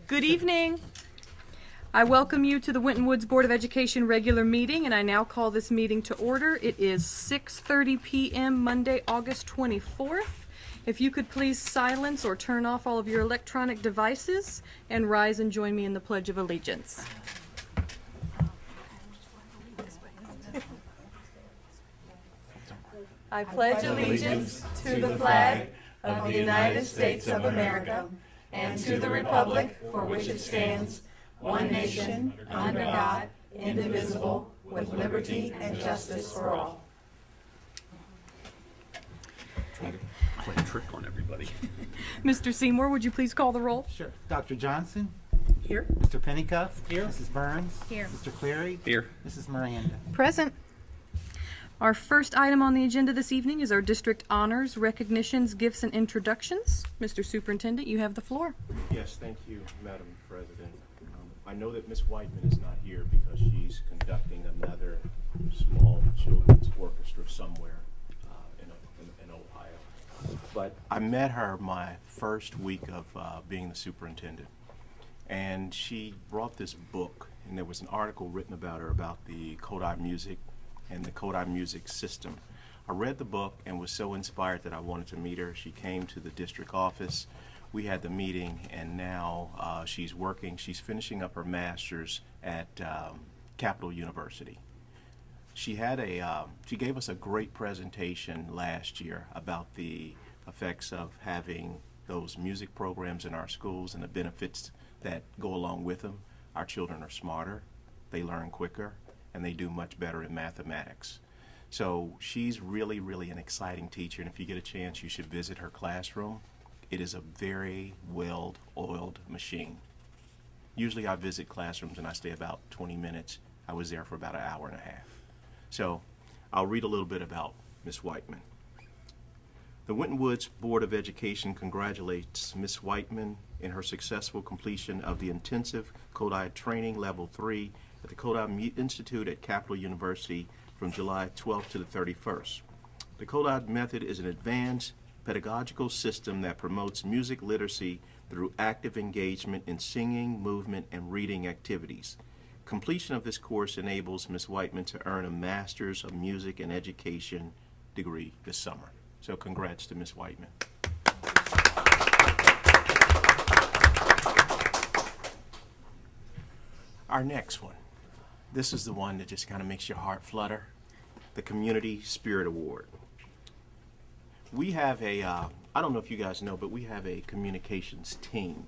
Good evening. I welcome you to the Winton Woods Board of Education regular meeting, and I now call this meeting to order. It is 6:30 p.m. Monday, August 24th. If you could please silence or turn off all of your electronic devices and rise and join me in the Pledge of Allegiance. I pledge allegiance to the flag of the United States of America and to the republic for which it stands, one nation, under God, indivisible, with liberty and justice for all. Trying to play a trick on everybody. Mr. Seymour, would you please call the roll? Sure. Dr. Johnson? Here. Mr. Pennycuff? Here. Mrs. Burns? Here. Mr. Cleary? Here. Mrs. Miranda? Present. Our first item on the agenda this evening is our district honors, recognitions, gifts, and introductions. Mr. Superintendent, you have the floor. Yes, thank you, Madam President. I know that Ms. Whiteman is not here because she's conducting another small children's orchestra somewhere in Ohio. But I met her my first week of being the superintendent, and she brought this book, and there was an article written about her about the Kodály music and the Kodály music system. I read the book and was so inspired that I wanted to meet her. She came to the district office. We had the meeting, and now she's working. She's finishing up her master's at Capital University. She gave us a great presentation last year about the effects of having those music programs in our schools and the benefits that go along with them. Our children are smarter, they learn quicker, and they do much better in mathematics. So she's really, really an exciting teacher, and if you get a chance, you should visit her classroom. It is a very well-oiled machine. Usually I visit classrooms and I stay about 20 minutes. I was there for about an hour and a half. So I'll read a little bit about Ms. Whiteman. The Winton Woods Board of Education congratulates Ms. Whiteman in her successful completion of the intensive Kodály Training Level 3 at the Kodály Institute at Capital University from July 12th to the 31st. The Kodály method is an advanced pedagogical system that promotes music literacy through active engagement in singing, movement, and reading activities. Completion of this course enables Ms. Whiteman to earn a Master's of Music and Education degree this summer. So congrats to Ms. Whiteman. Our next one. This is the one that just kind of makes your heart flutter. The Community Spirit Award. We have a, I don't know if you guys know, but we have a communications team.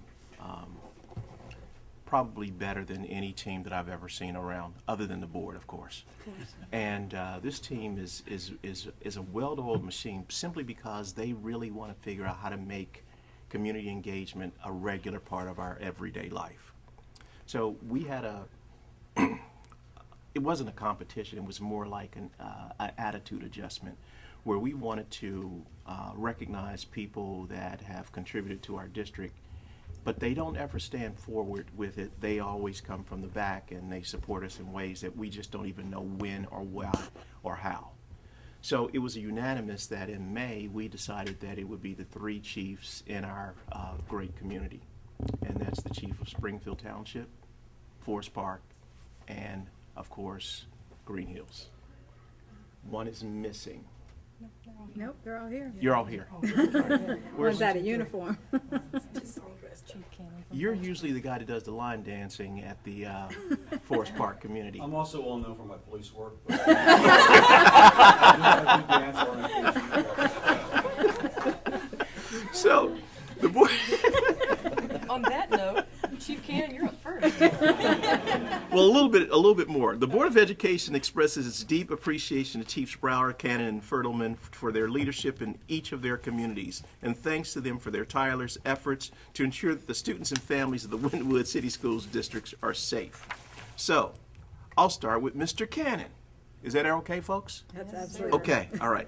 Probably better than any team that I've ever seen around, other than the board, of course. And this team is a well-oiled machine simply because they really want to figure out how to make community engagement a regular part of our everyday life. So we had it wasn't a competition, it was more like an attitude adjustment, where we wanted to recognize people that have contributed to our district, but they don't ever stand forward with it. They always come from the back and they support us in ways that we just don't even know when or why or how. So it was unanimous that in May we decided that it would be the three chiefs in our great community, and that's the chief of Springfield Township, Forest Park, and of course Green Hills. One is missing. Nope, they're all here. You're all here. One's out of uniform. You're usually the guy that does the line dancing at the Forest Park community. I'm also well known for my police work. But I do dance. So, the board. On that note, Chief Cannon, you're up first. Well, a little bit more. The Board of Education expresses its deep appreciation to Chiefs Brower, Cannon, and Fertelman for their leadership in each of their communities, and thanks to them for their tireless efforts to ensure that the students and families of the Winton Woods City Schools districts are safe. So, I'll start with Mr. Cannon. Is that okay, folks? That's absolutely Okay, all right.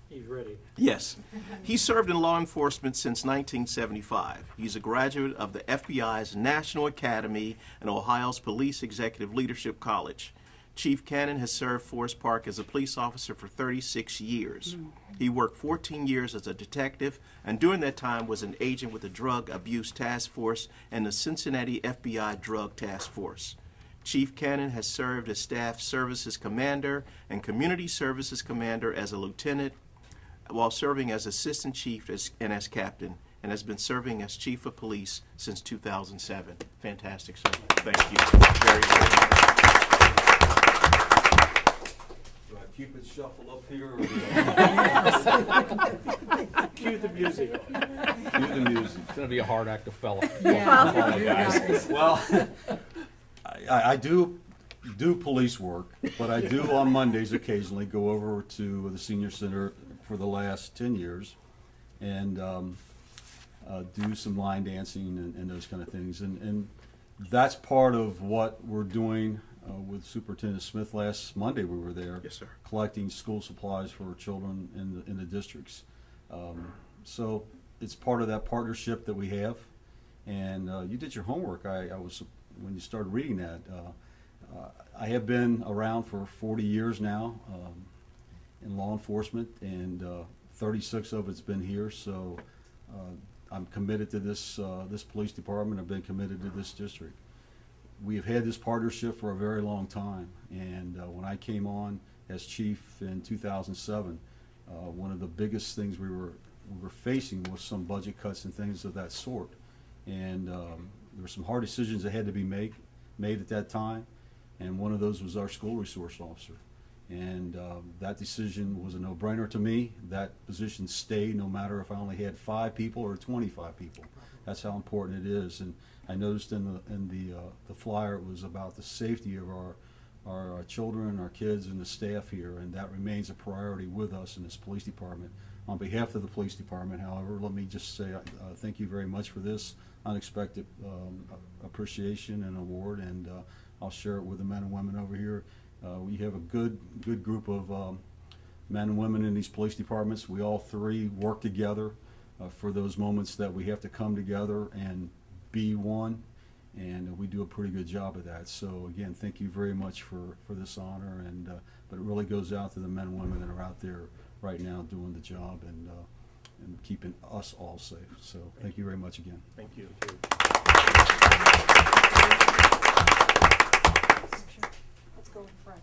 He's ready. Yes. He served in law enforcement since 1975. He's a graduate of the FBI's National Academy and Ohio's Police Executive Leadership College. Chief Cannon has served Forest Park as a police officer for 36 years. He worked 14 years as a detective, and during that time was an agent with the Drug Abuse Task Force and the Cincinnati FBI Drug Task Force. Chief Cannon has served as Staff Services Commander and Community Services Commander as a lieutenant, while serving as Assistant Chief and as Captain, and has been serving as Chief of Police since 2007. Fantastic, sir. Thank you very, very much. Do I keep it shuffled up here? Or Cue the music. Cue the music. It's gonna be a hard act to follow. Well, I do police work, but I do on Mondays occasionally go over to the senior center for the last 10 years and do some line dancing and those kind of things. And that's part of what we're doing with Superintendent Smith. Last Monday we were there. Yes, sir. Collecting school supplies for children in the districts. So it's part of that partnership that we have. And you did your homework. I was, when you started reading that, I have been around for 40 years now in law enforcement, and 36 of it's been here. So I'm committed to this police department. I've been committed to this district. We have had this partnership for a very long time, and when I came on as chief in 2007, one of the biggest things we were facing was some budget cuts and things of that sort, and there were some hard decisions that had to be made at that time, and one of those was our school resource officer, and that decision was a no-brainer to me. That position stayed no matter if I only had 5 people or 25 people. That's how important it is. And I noticed in the flyer it was about the safety of our children, our kids, and the staff here, and that remains a priority with us in this police department. On behalf of the police department, however, let me just say thank you very much for this unexpected appreciation and award, and I'll share it with the men and women over here. We have a good group of men and women in these police departments. We all three work together for those moments that we have to come together and be one, and we do a pretty good job of that. So again, thank you very much for this honor, and but it really goes out to the men and women that are out there right now doing the job and keeping us all safe. So thank you very much again. Thank you. Let's go in front.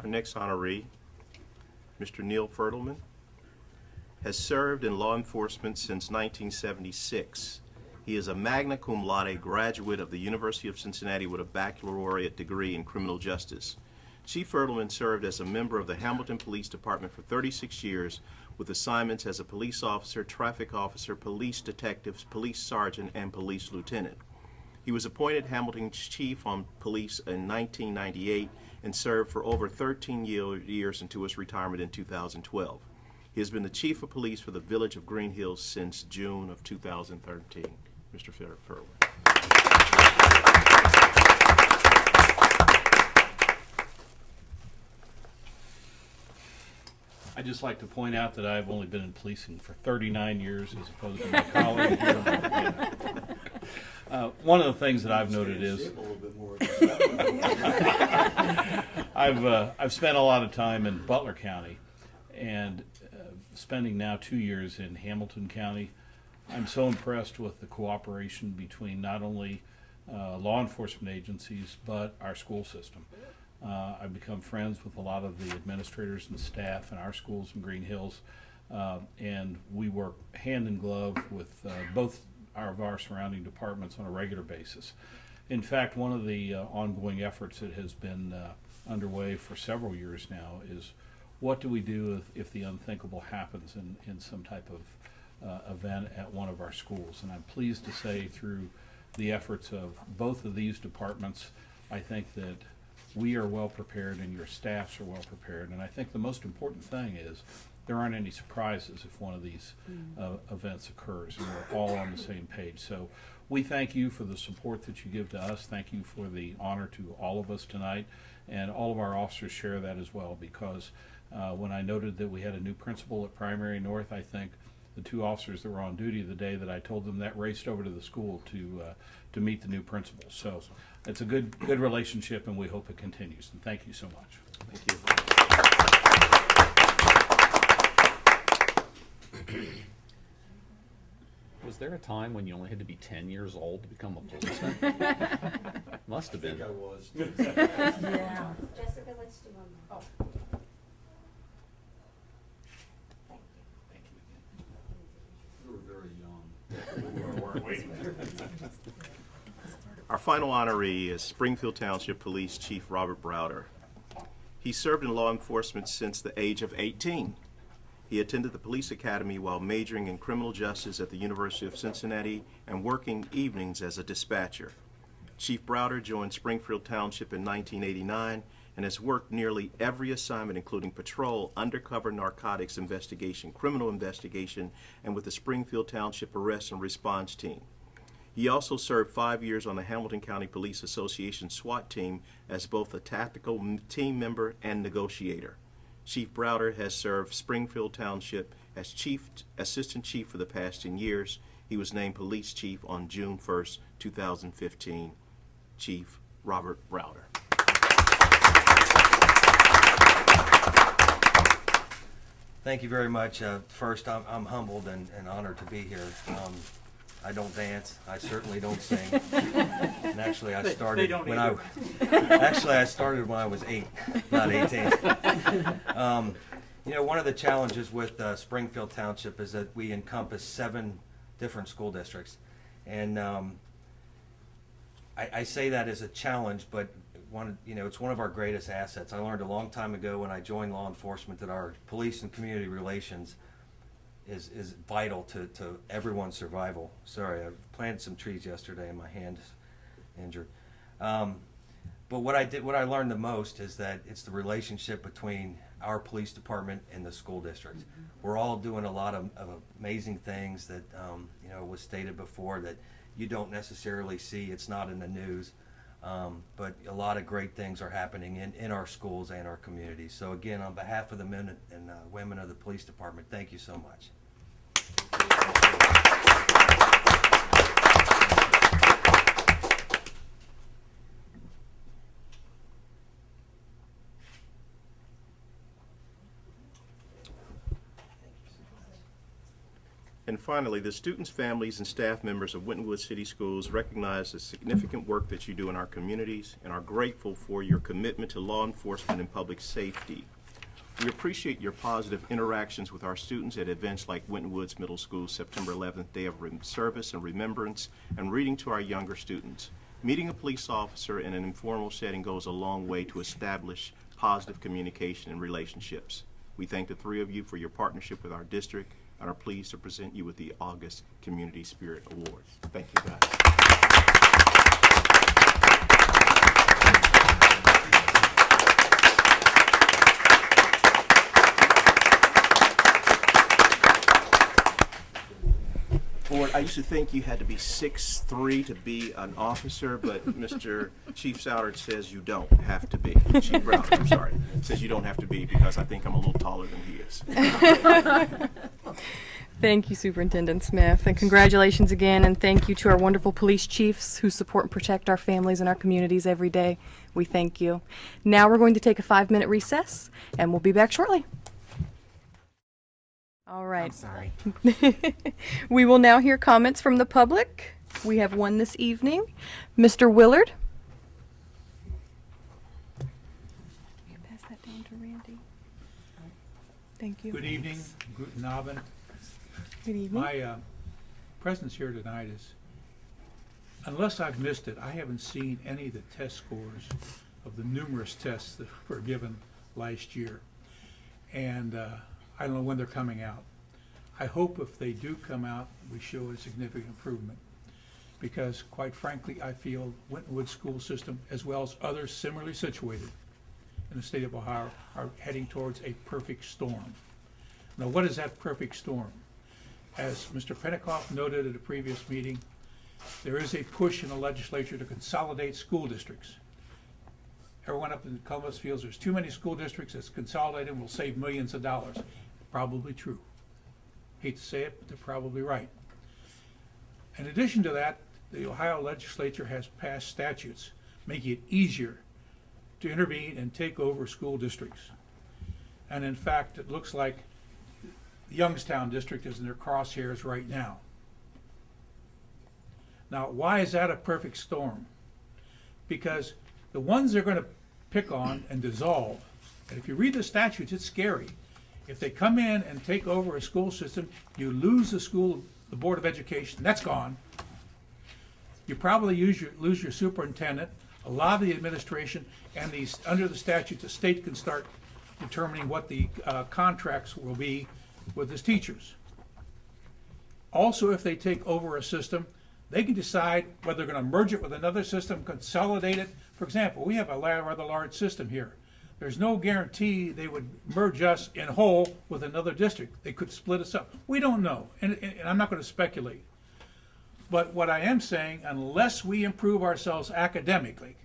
Our next honoree, Mr. Neil Fertelman, has served in law enforcement since 1976. He is a magna cum laude graduate of the University of Cincinnati with a baccalaureate degree in criminal justice. Chief Fertelman served as a member of the Hamilton Police Department for 36 years with assignments as a police officer, traffic officer, police detective, police sergeant, and police lieutenant. He was appointed Hamilton's chief on police in 1998 and served for over 13 years until his retirement in 2012. He has been the chief of police for the village of Green Hills since June of 2013. Mr. Fertelman. I'd just like to point out that I've only been in policing for 39 years as opposed to my colleague here. One of the things that I've noted is I've spent a lot of time in Butler County, and spending now 2 years in Hamilton County. I'm so impressed with the cooperation between not only law enforcement agencies but our school system. I've become friends with a lot of the administrators and staff in our schools in Green Hills, and we work hand in glove with both of our surrounding departments on a regular basis. In fact, one of the ongoing efforts that has been underway for several years now is what do we do if the unthinkable happens in some type of event at one of our schools. And I'm pleased to say through the efforts of both of these departments, I think that we are well prepared and your staffs are well prepared. And I think the most important thing is there aren't any surprises if one of these events occurs, and we're all on the same page. So we thank you for the support that you give to us. Thank you for the honor to all of us tonight, and all of our officers share that as well, because When I noted that we had a new principal at Primary North, I think the two officers that were on duty the day that I told them that raced over to the school to meet the new principal. So it's a good relationship, and we hope it continues. And thank you so much. Thank you. Was there a time when you only had to be 10 years old to become a policeman? Must have I think been. I was. Yeah. Jessica, let's do one more. Oh. Thank you. You were very young. Our final honoree is Springfield Township Police Chief Robert Browder. He served in law enforcement since the age of 18. He attended the police academy while majoring in criminal justice at the University of Cincinnati and working evenings as a dispatcher. Chief Browder joined Springfield Township in 1989 and has worked nearly every assignment, including patrol, undercover narcotics investigation, criminal investigation, and with the Springfield Township Arrest and Response Team. He also served 5 years on the Hamilton County Police Association SWAT team as both a tactical team member and negotiator. Chief Browder has served Springfield Township as Assistant Chief for the past 10 years. He was named Police Chief on June 1st, 2015. Chief Robert Browder. Thank you very much. First, I'm humbled and honored to be here. I don't dance. I certainly don't sing. And actually, I started when I started when I was 8, not 18. You know, one of the challenges with Springfield Township is that we encompass 7 different school districts, and I say that as a challenge, but it's one of our greatest assets. I learned a long time ago when I joined law enforcement that our police and community relations is vital to everyone's survival. Sorry, I planted some trees yesterday and my hand is injured. But what I learned the most is that it's the relationship between our police department and the school district. Mm-hmm. We're all doing a lot of amazing things that was stated before that you don't necessarily see. It's not in the news. But a lot of great things are happening in our schools and our communities. So again, on behalf of the men and women of the police department, thank you so much. And finally, the students, families, and staff members of Winton Woods City Schools recognize the significant work that you do in our communities and are grateful for your commitment to law enforcement and public safety. We appreciate your positive interactions with our students at events like Winton Woods Middle School's September 11th Day of Service and Remembrance and reading to our younger students. Meeting a police officer in an informal setting goes a long way to establish positive communication and relationships. We thank the 3 of you for your partnership with our district and are pleased to present you with the August Community Spirit Awards. Thank you, guys. Board, I used to think you had to be 6'3" to be an officer, but Mr. Chief Soudard says you don't have to be. Chief Browder, I'm sorry, says you don't have to be because I think I'm a little taller than he is. Thank you, Superintendent Smith, and congratulations again, and thank you to our wonderful police chiefs who support and protect our families and our communities every day. We thank you. Now we're going to take a 5-minute recess, and we'll be back shortly. All right. I'm sorry. We will now hear comments from the public. We have one this evening. Mr. Willard. You can pass that down to Randy. Thank you. Good evening, guten Abend. Good evening. My presence here tonight is, unless I've missed it, I haven't seen any of the test scores of the numerous tests that were given last year. And I don't know when they're coming out. I hope if they do come out, we show a significant improvement. Because quite frankly, I feel Winton Woods school system, as well as others similarly situated in the state of Ohio, are heading towards a perfect storm. Now, what is that perfect storm? As Mr. Pentecoff noted at a previous meeting, there is a push in the legislature to consolidate school districts. everyone up in Columbus feels there's too many school districts, it's consolidated, and will save millions of dollars. Probably true. Hate to say it, but they're probably right. In addition to that, the Ohio legislature has passed statutes making it easier to intervene and take over school districts. And in fact, it looks like the Youngstown district is in their crosshairs right now. Now, why is that a perfect storm? Because the ones they're going to pick on and dissolve, and if you read the statutes, it's scary. If they come in and take over a school system, you lose the Board of Education, that's gone. You probably lose your superintendent, a lot of the administration, and under the statute, the state can start determining what the contracts will be with its teachers. Also, if they take over a system, they can decide whether they're going to merge it with another system, consolidate it. For example, we have a rather large system here. There's no guarantee they would merge us in whole with another district. They could split us up. We don't know, and I'm not going to speculate. But what I am saying, unless we improve ourselves academically,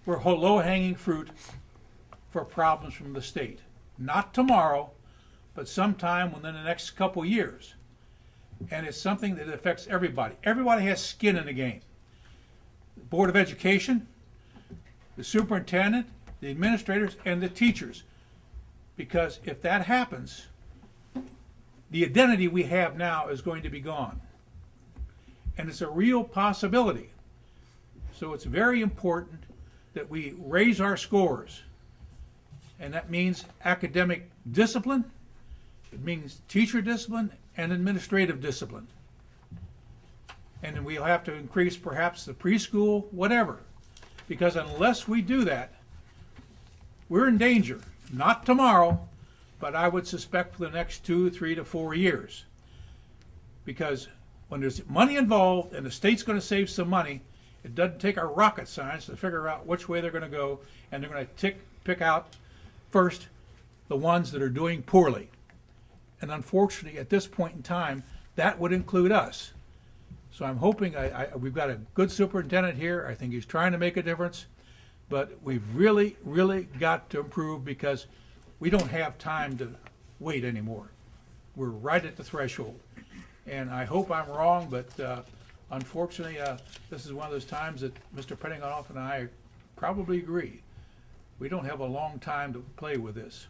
we're low-hanging fruit for problems from the state. Not tomorrow, but sometime within the next couple years. And it's something that affects everybody. Everybody has skin in the game. The Board of Education, the superintendent, the administrators, and the teachers. Because if that happens, the identity we have now is going to be gone. And it's a real possibility. So it's very important that we raise our scores. And that means academic discipline, it means teacher discipline, and administrative discipline. And then we'll have to increase perhaps the preschool, whatever. Because unless we do that, we're in danger. Not tomorrow, but I would suspect for the next 2, 3 to 4 years. Because when there's money involved and the state's going to save some money, it doesn't take a rocket science to figure out which way they're going to go, and they're going to pick out first the ones that are doing poorly. And unfortunately, at this point in time, that would include us. So I'm hoping we've got a good superintendent here. I think he's trying to make a difference. But we've really, really got to improve because we don't have time to wait anymore. We're right at the threshold. And I hope I'm wrong, but unfortunately, this is one of those times that Mr. Penningoff and I probably agree. We don't have a long time to play with this.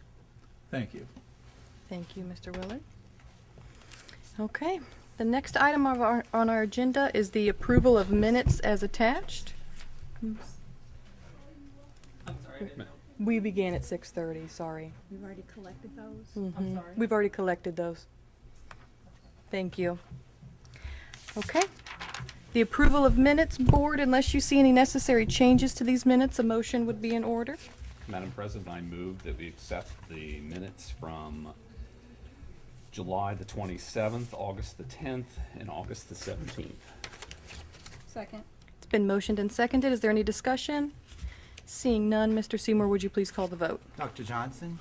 Thank you. Thank you, Mr. Willard. Okay, the next item on our agenda is the approval of minutes as attached. I'm sorry. We began at 6:30, sorry. We've already collected those? Mhm. We've already collected those. Thank you. Okay. The approval of minutes, board, unless you see any necessary changes to these minutes, a motion would be in order. Madam President, I move that we accept the minutes from July the 27th, August the 10th, and August the 17th. Second. It's been motioned and seconded. Is there any discussion? Seeing none, Mr. Seymour, would you please call the vote? Dr. Johnson?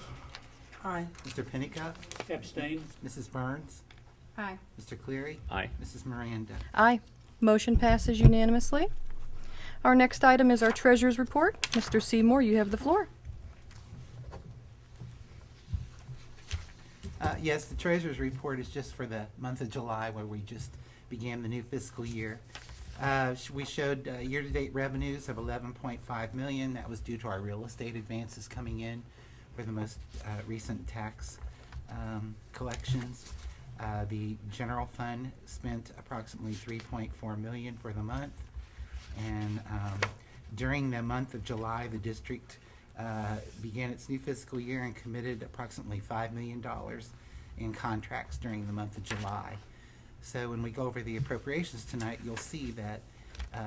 Aye. Mr. Pennicuick? Abstain. Mrs. Burns? Aye. Mr. Cleary? Aye. Mrs. Miranda? Aye. Motion passes unanimously. Our next item is our treasurer's report. Mr. Seymour, you have the floor. Yes, the treasurer's report is just for the month of July where we just began the new fiscal year. We showed year-to-date revenues of $11.5 million. That was due to our real estate advances coming in for the most recent tax collections. The general fund spent approximately $3.4 million for the month. And during the month of July, the district began its new fiscal year and committed approximately $5 million in contracts during the month of July. So when we go over the appropriations tonight, you'll see that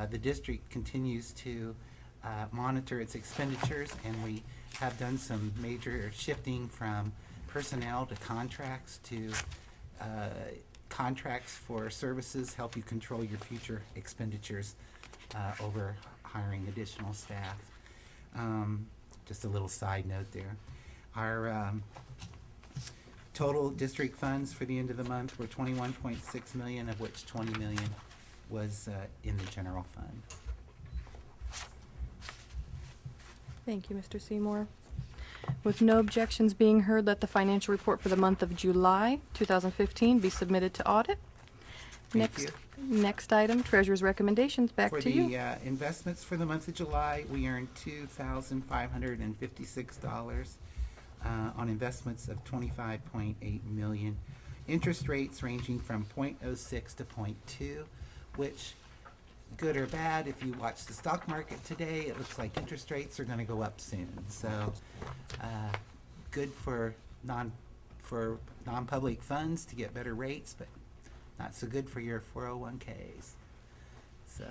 the district continues to monitor its expenditures, and we have done some major shifting from personnel to contracts to contracts for services, help you control your future expenditures over hiring additional staff. Just a little side note there. Our total district funds for the end of the month were $21.6 million, of which $20 million was in the general fund. Thank you, Mr. Seymour. With no objections being heard, let the financial report for the month of July 2015 be submitted to audit. Thank you. Next item, treasurer's recommendations. Back For to the you. investments for the month of July, we earned $2,556 on investments of $25.8 million. Interest rates ranging from 0.06 to 0.2, which, good or bad, if you watch the stock market today, it looks like interest rates are going to go up soon. So, good for non-public funds to get better rates, but not so good for your 401ks. So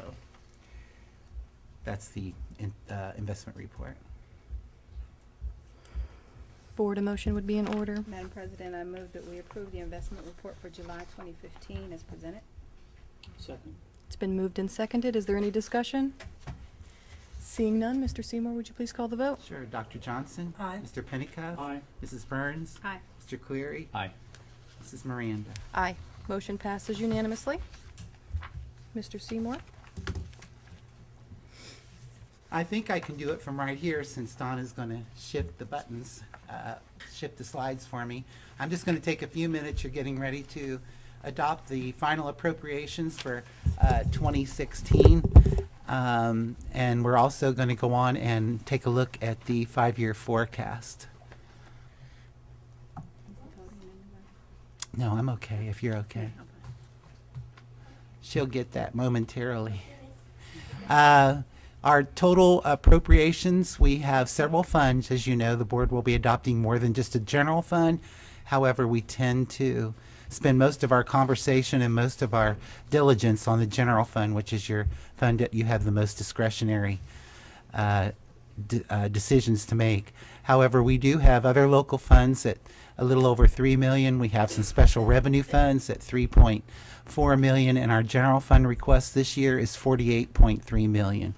that's the investment report. Board, a motion would be in order. Madam President, I move that we approve the investment report for July 2015 as presented. Second. It's been moved and seconded. Is there any discussion? Seeing none, Mr. Seymour, would you please call the vote? Sure. Dr. Johnson? Aye. Mr. Pennicuff? Aye. Mrs. Burns? Aye. Mr. Cleary? Aye. Mrs. Miranda? Aye. Motion passes unanimously. Mr. Seymour? I think I can do it from right here since Donna's going to shift the buttons, shift the slides for me. I'm just going to take a few minutes. You're getting ready to adopt the final appropriations for 2016. And we're also going to go on and take a look at the 5-year forecast. No, I'm okay if you're okay. She'll get that momentarily. Our total appropriations, we have several funds. As you know, the board will be adopting more than just a general fund. However, we tend to spend most of our conversation and most of our diligence on the general fund, which is your fund that you have the most discretionary decisions to make. However, we do have other local funds at a little over $3 million. We have some special revenue funds at $3.4 million, and our general fund request this year is $48.3 million.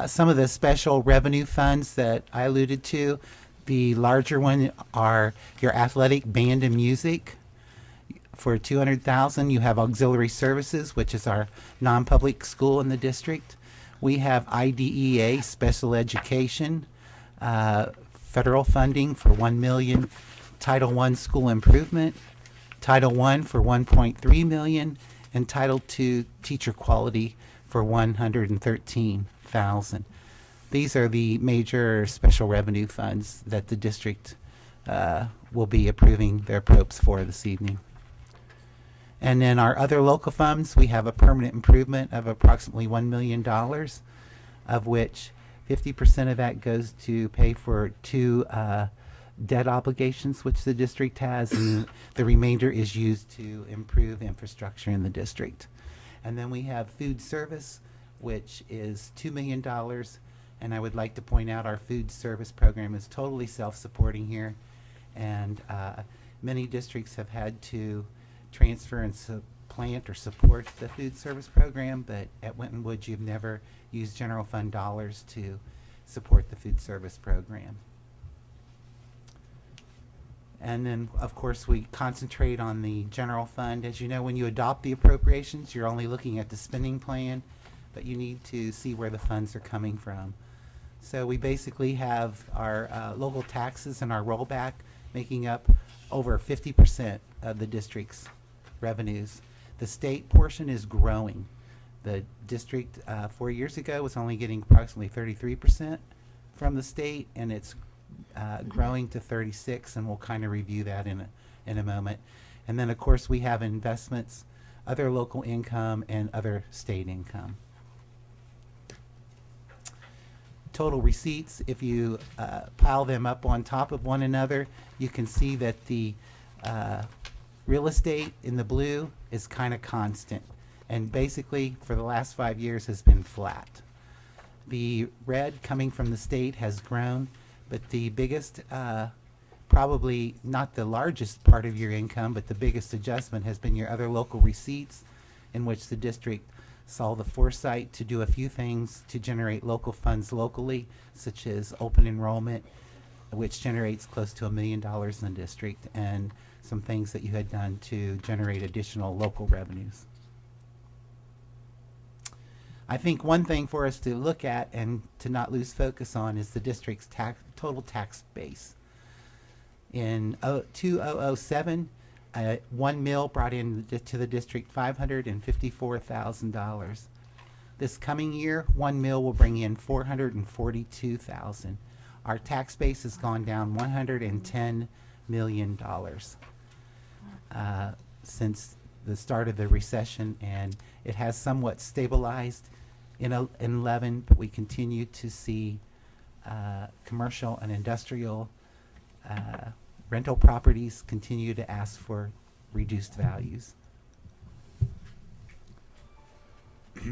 Some of the special revenue funds that I alluded to, the larger one are your athletic, band, and music. For $200,000, you have auxiliary services, which is our non-public school in the district. We have IDEA, special education, federal funding for $1 million, Title I school improvement, Title I for $1.3 million, and Title II teacher quality for $113,000. These are the major special revenue funds that the district will be approving their approps for this evening. And then our other local funds, we have a permanent improvement of approximately $1 million, of which 50% of that goes to pay for 2 debt obligations which the district has, and the remainder is used to improve infrastructure in the district. And then we have food service, which is $2 million, and I would like to point out our food service program is totally self-supporting here, and many districts have had to transfer and supplant or support the food service program, but at Winton Woods you've never used general fund dollars to support the food service program. And then, of course, we concentrate on the general fund. As you know, when you adopt the appropriations, you're only looking at the spending plan, but you need to see where the funds are coming from. So we basically have our local taxes and our rollback making up over 50% of the district's revenues. The state portion is growing. The district 4 years ago was only getting approximately 33% from the state, and it's growing to 36%, and we'll kind of review that in a moment. And then, of course, we have investments, other local income, and other state income. Total receipts, if you pile them up on top of one another, you can see that the real estate in the blue is kind of constant, and basically for the last 5 years has been flat. The red coming from the state has grown, but the biggest, probably not the largest part of your income, but the biggest adjustment has been your other local receipts, in which the district saw the foresight to do a few things to generate local funds locally, such as open enrollment, which generates close to $1 million in the district, and some things that you had done to generate additional local revenues. I think one thing for us to look at and to not lose focus on is the district's total tax base. In 2007, 1 mill brought in to the district $554,000. This coming year, 1 mill will bring in $442,000. Our tax base has gone down $110 million since the start of the recession, and it has somewhat stabilized in 11, but we continue to see commercial and industrial rental properties continue to ask for reduced values.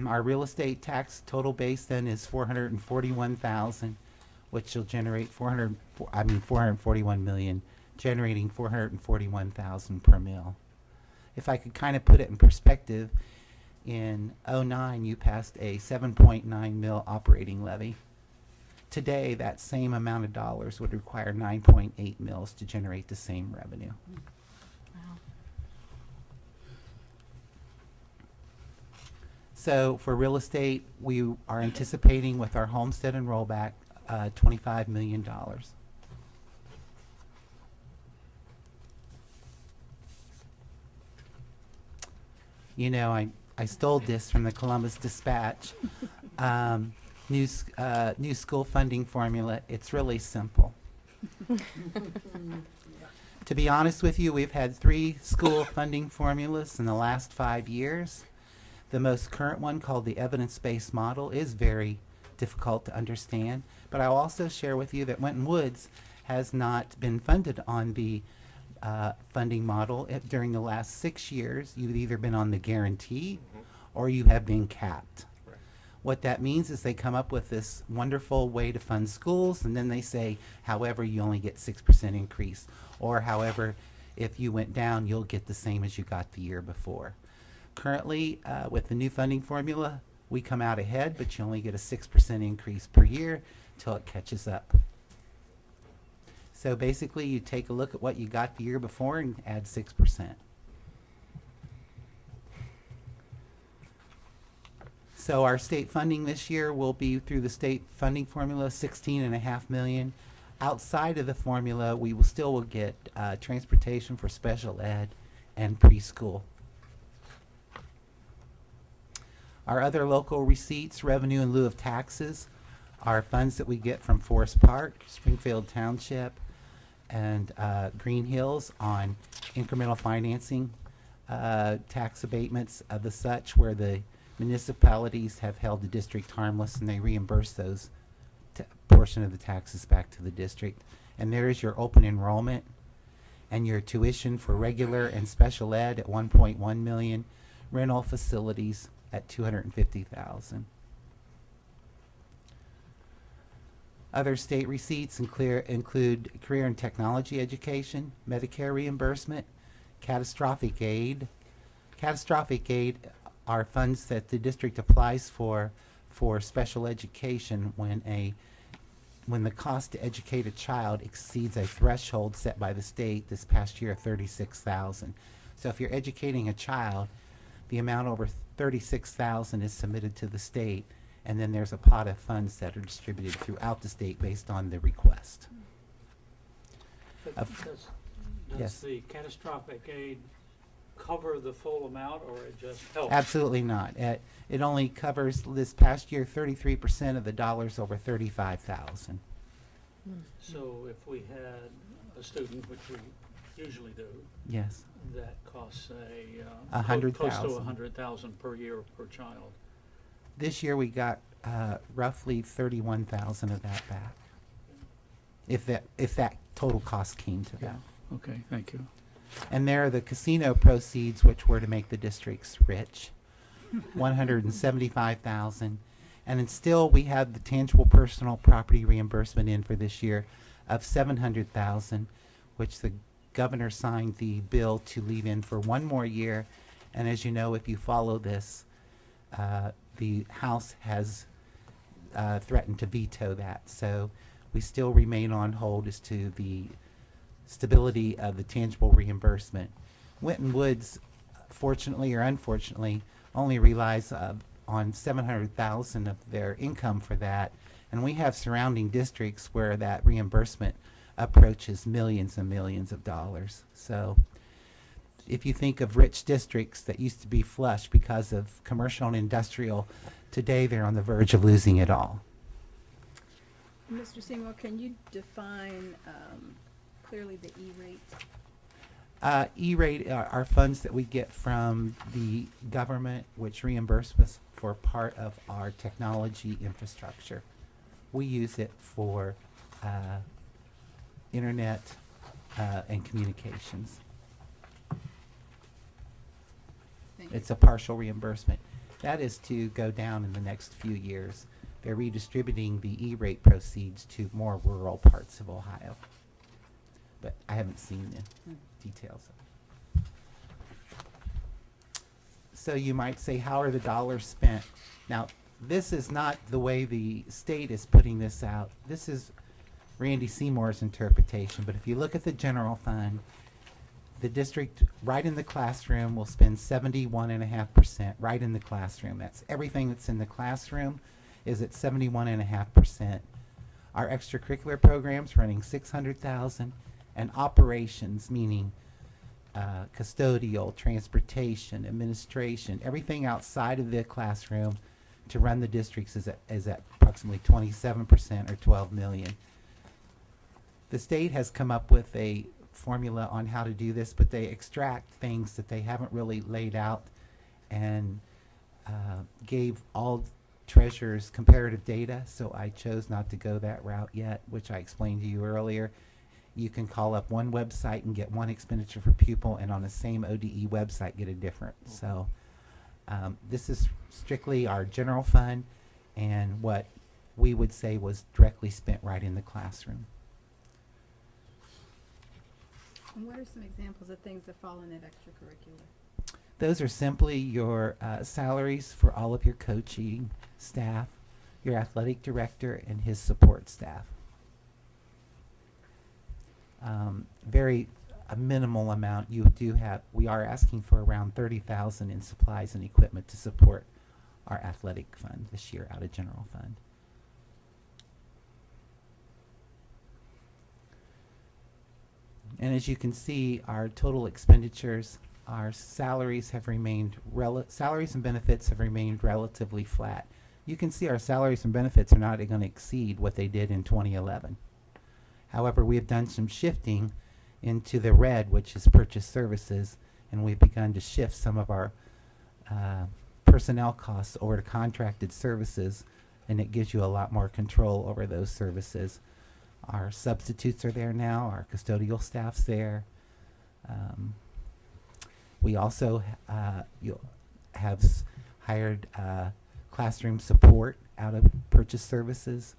Our real estate tax total base then is $441,000, which will generate 441 million, generating 441,000 per mill. If I could kind of put it in perspective, in 09 you passed a 7.9 mil operating levy. Today, that same amount of dollars would require 9.8 mils to generate the same revenue. So for real estate, we are anticipating with our homestead and rollback $25 million. You know, I stole this from the Columbus Dispatch. New school funding formula. It's really simple. To be honest with you, we've had 3 school funding formulas in the last 5 years. The most current one, called the evidence-based model, is very difficult to understand. But I'll also share with you that Winton Woods has not been funded on the funding model. During the last 6 years, you've either been on the guarantee or you have been capped. Right. What that means is they come up with this wonderful way to fund schools, and then they say, however, you only get 6% increase, or however, if you went down, you'll get the same as you got the year before. Currently, with the new funding formula, we come out ahead, but you only get a 6% increase per year till it catches up. So basically, you take a look at what you got the year before and add 6%. So our state funding this year will be through the state funding formula, $16.5 million. Outside of the formula, we will still get transportation for special ed and preschool. Our other local receipts, revenue in lieu of taxes, are funds that we get from Forest Park, Springfield Township, and Green Hills on incremental financing, tax abatements of the such, where the municipalities have held the district harmless and they reimburse those portion of the taxes back to the district. And there is your open enrollment and your tuition for regular and special ed at 1.1 million, rental facilities at 250,000. Other state receipts include career and technology education, Medicare reimbursement, catastrophic aid. Catastrophic aid are funds that the district applies for special education when the cost to educate a child exceeds a threshold set by the state. This past year, $36,000. So if you're educating a child, the amount over $36,000 is submitted to the state, and then there's a pot of funds that are distributed throughout the state based on the request. Does Yes. the catastrophic aid cover the full amount, or it just helps? Absolutely not. It only covers, this past year, 33% of the dollars over $35,000. So if we had a student, which we usually do, Yes. that costs $100,000. close to $100,000 per year per child. This year we got roughly 31,000 of that back. If that total cost came to that. Okay, thank you. And there are the casino proceeds, which were to make the districts rich, 175,000. And then still we have the tangible personal property reimbursement in for this year of 700,000, which the governor signed the bill to leave in for one more year. And as you know, if you follow this, the House has threatened to veto that. So we still remain on hold as to the stability of the tangible reimbursement. Winton Woods, fortunately or unfortunately, only relies on 700,000 of their income for that, and we have surrounding districts where that reimbursement approaches millions and millions of dollars. So if you think of rich districts that used to be flush because of commercial and industrial, today they're on the verge of losing it all. Mr. Seymour, can you define clearly the E-rate? E-rate are funds that we get from the government, which reimburse us for part of our technology infrastructure. We use it for internet and communications. Thank you. It's a partial reimbursement. That is to go down in the next few years. They're redistributing the E-rate proceeds to more rural parts of Ohio. But I haven't seen the details of it. So you might say, how are the dollars spent? Now, this is not the way the state is putting this out. This is Randy Seymour's interpretation. But if you look at the general fund, the district right in the classroom will spend 71.5% right in the classroom. That's everything that's in the classroom is at 71.5%. Our extracurricular programs running 600,000, and operations, meaning custodial, transportation, administration, everything outside of the classroom to run the districts is at approximately 27% or 12 million. The state has come up with a formula on how to do this, but they extract things that they haven't really laid out and gave all treasurers comparative data, so I chose not to go that route yet, which I explained to you earlier. You can call up one website and get one expenditure per pupil, and on the same ODE website get a different. So this is strictly our general fund and what we would say was directly spent right in the classroom. And what are some examples of things that fall in that extracurricular? Those are simply your salaries for all of your coaching staff, your athletic director, and his support staff. Very a minimal amount. You do have. We are asking for around 30,000 in supplies and equipment to support our athletic fund this year out of general fund. And as you can see, our total expenditures, our salaries have remained salaries and benefits have remained relatively flat. You can see our salaries and benefits are not going to exceed what they did in 2011. However, we have done some shifting into the red, which is purchase services, and we've begun to shift some of our personnel costs over to contracted services, and it gives you a lot more control over those services. Our substitutes are there now, our custodial staff's there. We also have hired classroom support out of purchase services.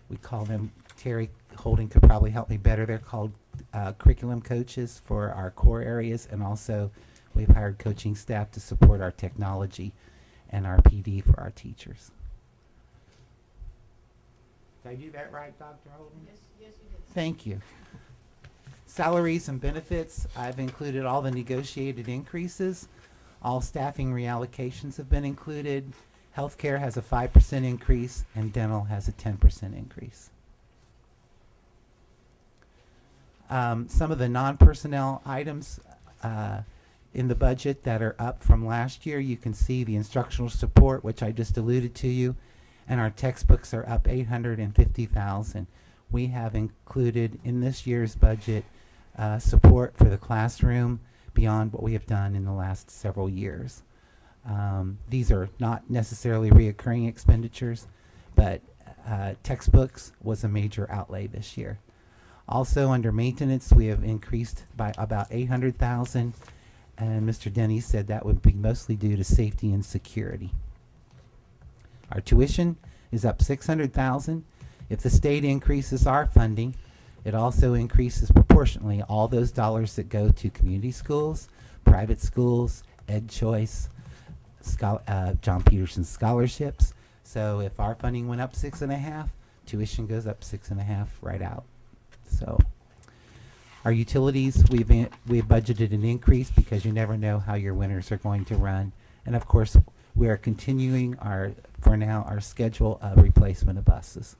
We call them, Terry Holding could probably help me better, they're called curriculum coaches for our core areas, and also we've hired coaching staff to support our technology and our PD for our teachers. Did I do that right, Dr. Holden? Yes, you did. Thank you. Salaries and benefits, I've included all the negotiated increases. All staffing reallocations have been included. Healthcare has a 5% increase, and dental has a 10% increase. Some of the non-personnel items in the budget that are up from last year, you can see the instructional support, which I just alluded to you, and our textbooks are up $850,000. We have included in this year's budget support for the classroom beyond what we have done in the last several years. These are not necessarily reoccurring expenditures, but textbooks was a major outlay this year. Also under maintenance, we have increased by about $800,000, and Mr. Denny said that would be mostly due to safety and security. Our tuition is up $600,000. If the state increases our funding, it also increases proportionately all those dollars that go to community schools, private schools, Ed Choice, John Peterson scholarships. So if our funding went up 6.5, tuition goes up 6.5 right out. So Our utilities, we've budgeted an increase because you never know how your winters are going to run. And of course, we are continuing for now, our schedule of replacement of buses.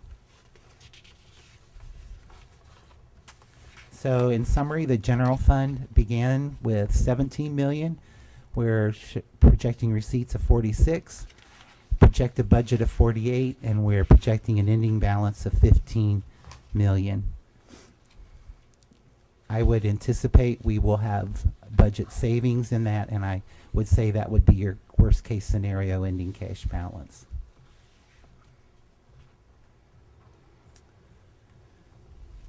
So in summary, the general fund began with 17 million. We're projecting receipts of 46, projected budget of 48, and we're projecting an ending balance of 15 million. I would anticipate we will have budget savings in that, and I would say that would be your worst case scenario ending cash balance.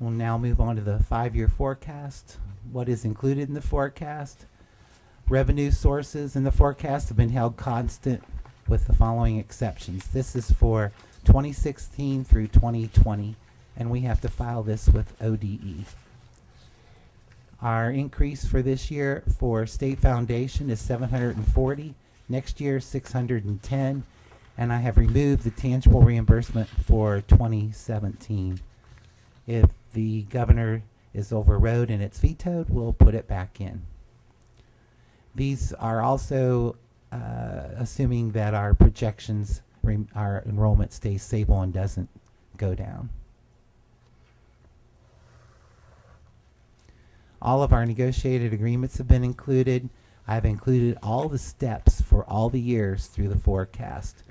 We'll now move on to the 5-year forecast. What is included in the forecast? Revenue sources in the forecast have been held constant with the following exceptions. This is for 2016 through 2020, and we have to file this with ODE. Our increase for this year for state foundation is 740, next year 610, and I have removed the tangible reimbursement for 2017. If the governor is overrode and it's vetoed, we'll put it back in. These are also assuming that our projections, our enrollment stays stable and doesn't go down. All of our negotiated agreements have been included. I've included all the steps for all the years through the forecast.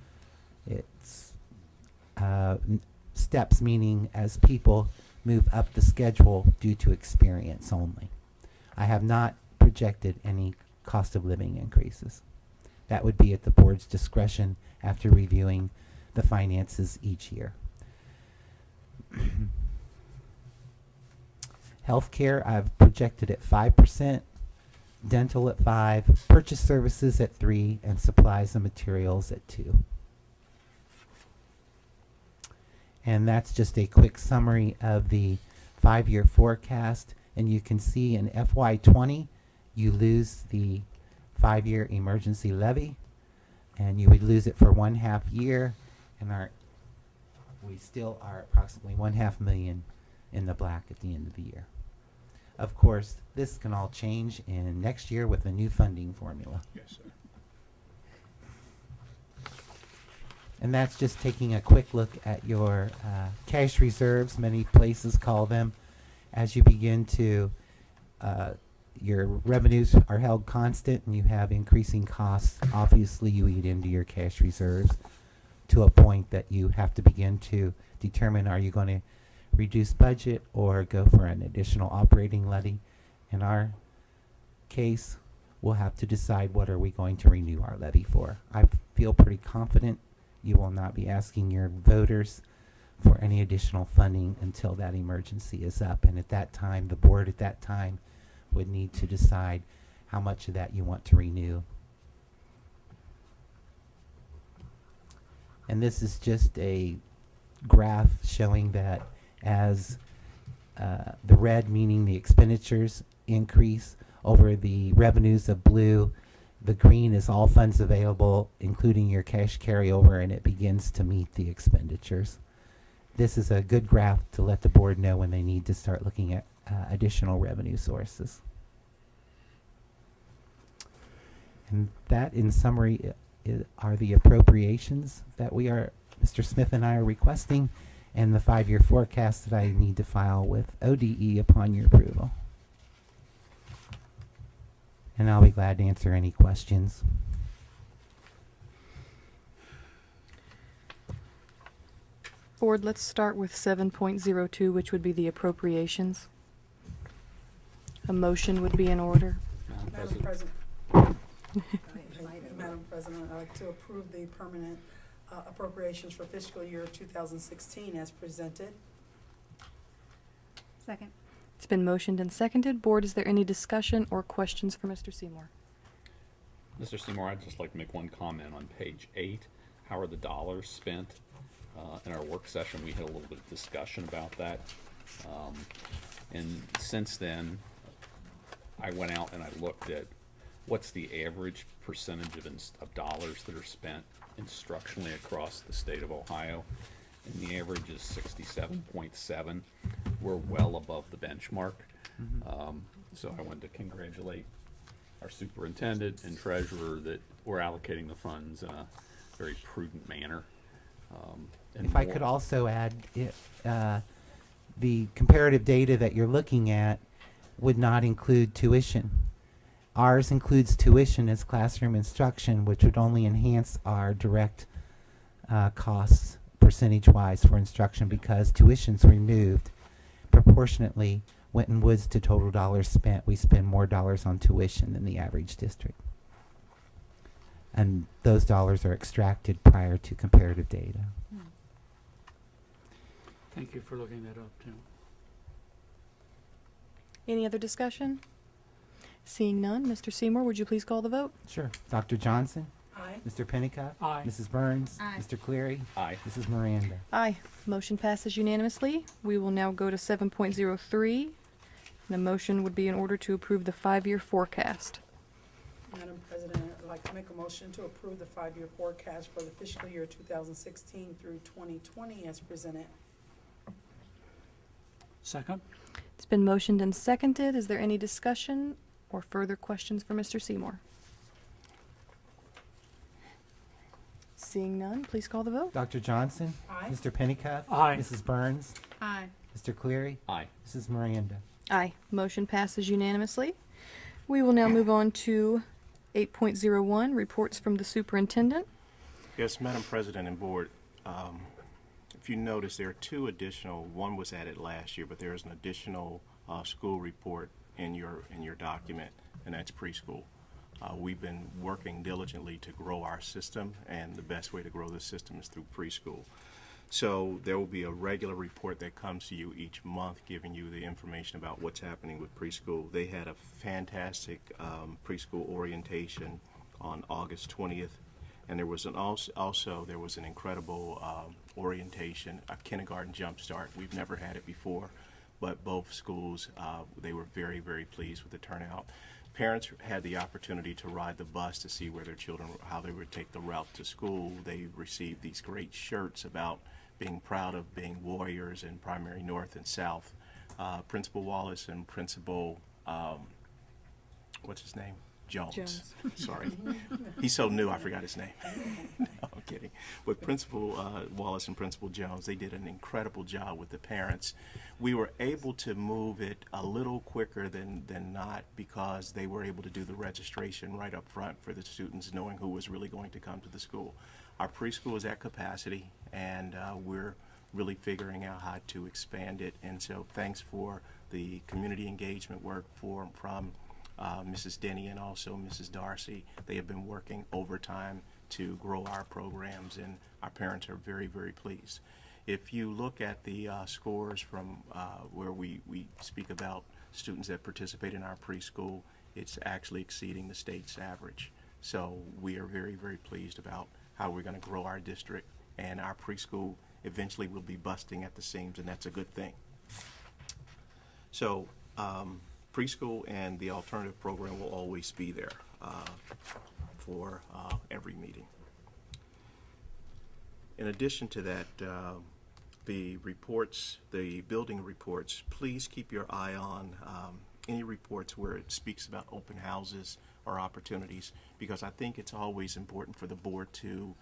It's steps meaning as people move up the schedule due to experience only. I have not projected any cost of living increases. That would be at the board's discretion after reviewing the finances each year. Healthcare, I've projected at 5%, dental at 5%, purchase services at 3%, and supplies and materials at 2%. And that's just a quick summary of the 5-year forecast. And you can see in FY20, you lose the 5-year emergency levy, and you would lose it for 1/2 year, and we still are approximately 1/2 million in the black at the end of the year. Of course, this can all change in next year with a new funding formula. Yes, sir. And that's just taking a quick look at your cash reserves, many places call them. As you begin to, your revenues are held constant and you have increasing costs, obviously you eat into your cash reserves to a point that you have to begin to determine, are you going to reduce budget or go for an additional operating levy? In our case, we'll have to decide what are we going to renew our levy for. I feel pretty confident you will not be asking your voters for any additional funding until that emergency is up. And at that time, the board at that time would need to decide how much of that you want to renew. And this is just a graph showing that as the red meaning the expenditures increase over the revenues of blue, the green is all funds available, including your cash carryover, and it begins to meet the expenditures. This is a good graph to let the board know when they need to start looking at additional revenue sources. And that, in summary, are the appropriations that Mr. Smith and I are requesting, and the 5-year forecast that I need to file with ODE upon your approval. And I'll be glad to answer any questions. Board, let's start with 7.02, which would be the appropriations. A motion would be in order. Madam President. Madam President, I'd like to approve the permanent appropriations for fiscal year 2016 as presented. Second. It's been motioned and seconded. Board, is there any discussion or questions for Mr. Seymour? Mr. Seymour, I'd just like to make one comment on page 8. How are the dollars spent? In our work session, we had a little bit of discussion about that. And since then, I went out and I looked at what's the average percentage of dollars that are spent instructionally across the state of Ohio. And the average is 67.7. We're well above the benchmark. So I wanted to congratulate our superintendent and treasurer that we're allocating the funds in a very prudent manner. And If I could also add, the comparative data that you're looking at would not include tuition. Ours includes tuition as classroom instruction, which would only enhance our direct costs percentage-wise for instruction because tuition's removed. Proportionately, Winton Woods to total dollars spent, we spend more dollars on tuition than the average district. And those dollars are extracted prior to comparative data. Thank you for looking that up, Tim. Any other discussion? Seeing none, Mr. Seymour, would you please call the vote? Sure. Dr. Johnson? Aye. Mr. Pennicuick? Aye. Mrs. Burns? Aye. Mr. Cleary? Aye. Mrs. Miranda? Aye. Motion passes unanimously. We will now go to 7.03. The motion would be in order to approve the 5-year forecast. Madam President, I'd like to make a motion to approve the 5-year forecast for the fiscal year 2016 through 2020 as presented. Second? It's been motioned and seconded. Is there any discussion or further questions for Mr. Seymour? Seeing none, please call the vote. Dr. Johnson? Aye. Mr. Pennicuick? Aye. Mrs. Burns? Aye. Mr. Cleary? Aye. Mrs. Miranda? Aye. Motion passes unanimously. We will now move on to 8.01, reports from the superintendent. Yes, Madam President and Board, if you notice, there are two additional, one was added last year, but there is an additional school report in your document, and that's preschool. We've been working diligently to grow our system, and the best way to grow the system is through preschool. So there will be a regular report that comes to you each month giving you the information about what's happening with preschool. They had a fantastic preschool orientation on August 20th, and there was there was an incredible orientation, a kindergarten jumpstart. We've never had it before, but both schools, they were very, very pleased with the turnout. Parents had the opportunity to ride the bus to see where their children, how they would take the route to school. They received these great shirts about being proud of being warriors in primary North and South. Principal Wallace and Principal, what's his name? Jones. Sorry. He's so new, I forgot his name. No, I'm kidding. But Principal Wallace and Principal Jones, they did an incredible job with the parents. We were able to move it a little quicker than not because they were able to do the registration right up front for the students, knowing who was really going to come to the school. Our preschool is at capacity, and we're really figuring out how to expand it. And so thanks for the community engagement work from Mrs. Denny and also Mrs. Darcy. They have been working overtime to grow our programs, and our parents are very, very pleased. If you look at the scores from where we speak about students that participate in our preschool, it's actually exceeding the state's average. So we are very, very pleased about how we're going to grow our district, and our preschool eventually will be busting at the seams, and that's a good thing. So preschool and the alternative program will always be there for every meeting. In addition to that, the reports, the building reports, please keep your eye on any reports where it speaks about open houses or opportunities, because I think it's always important for the board to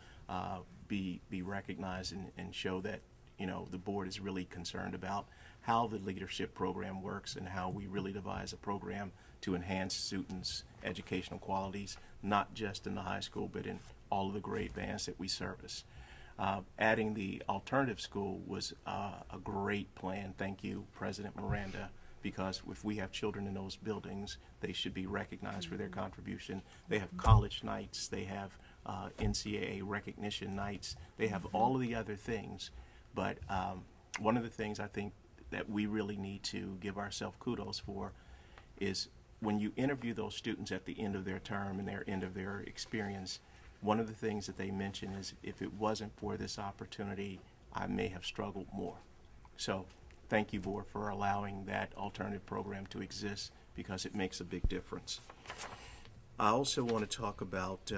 be recognized and show that, you know, the board is really concerned about how the leadership program works and how we really devise a program to enhance students' educational qualities, not just in the high school, but in all of the grade bands that we service. Adding the alternative school was a great plan. Thank you, President Miranda, because if we have children in those buildings, they should be recognized for their contribution. They have college nights, they have NCAA recognition nights, they have all of the other things. But one of the things I think that we really need to give ourselves kudos for is when you interview those students at the end of their term and their end of their experience, one of the things that they mention is, if it wasn't for this opportunity, I may have struggled more. So thank you, board, for allowing that alternative program to exist, because it makes a big difference. I also want to talk about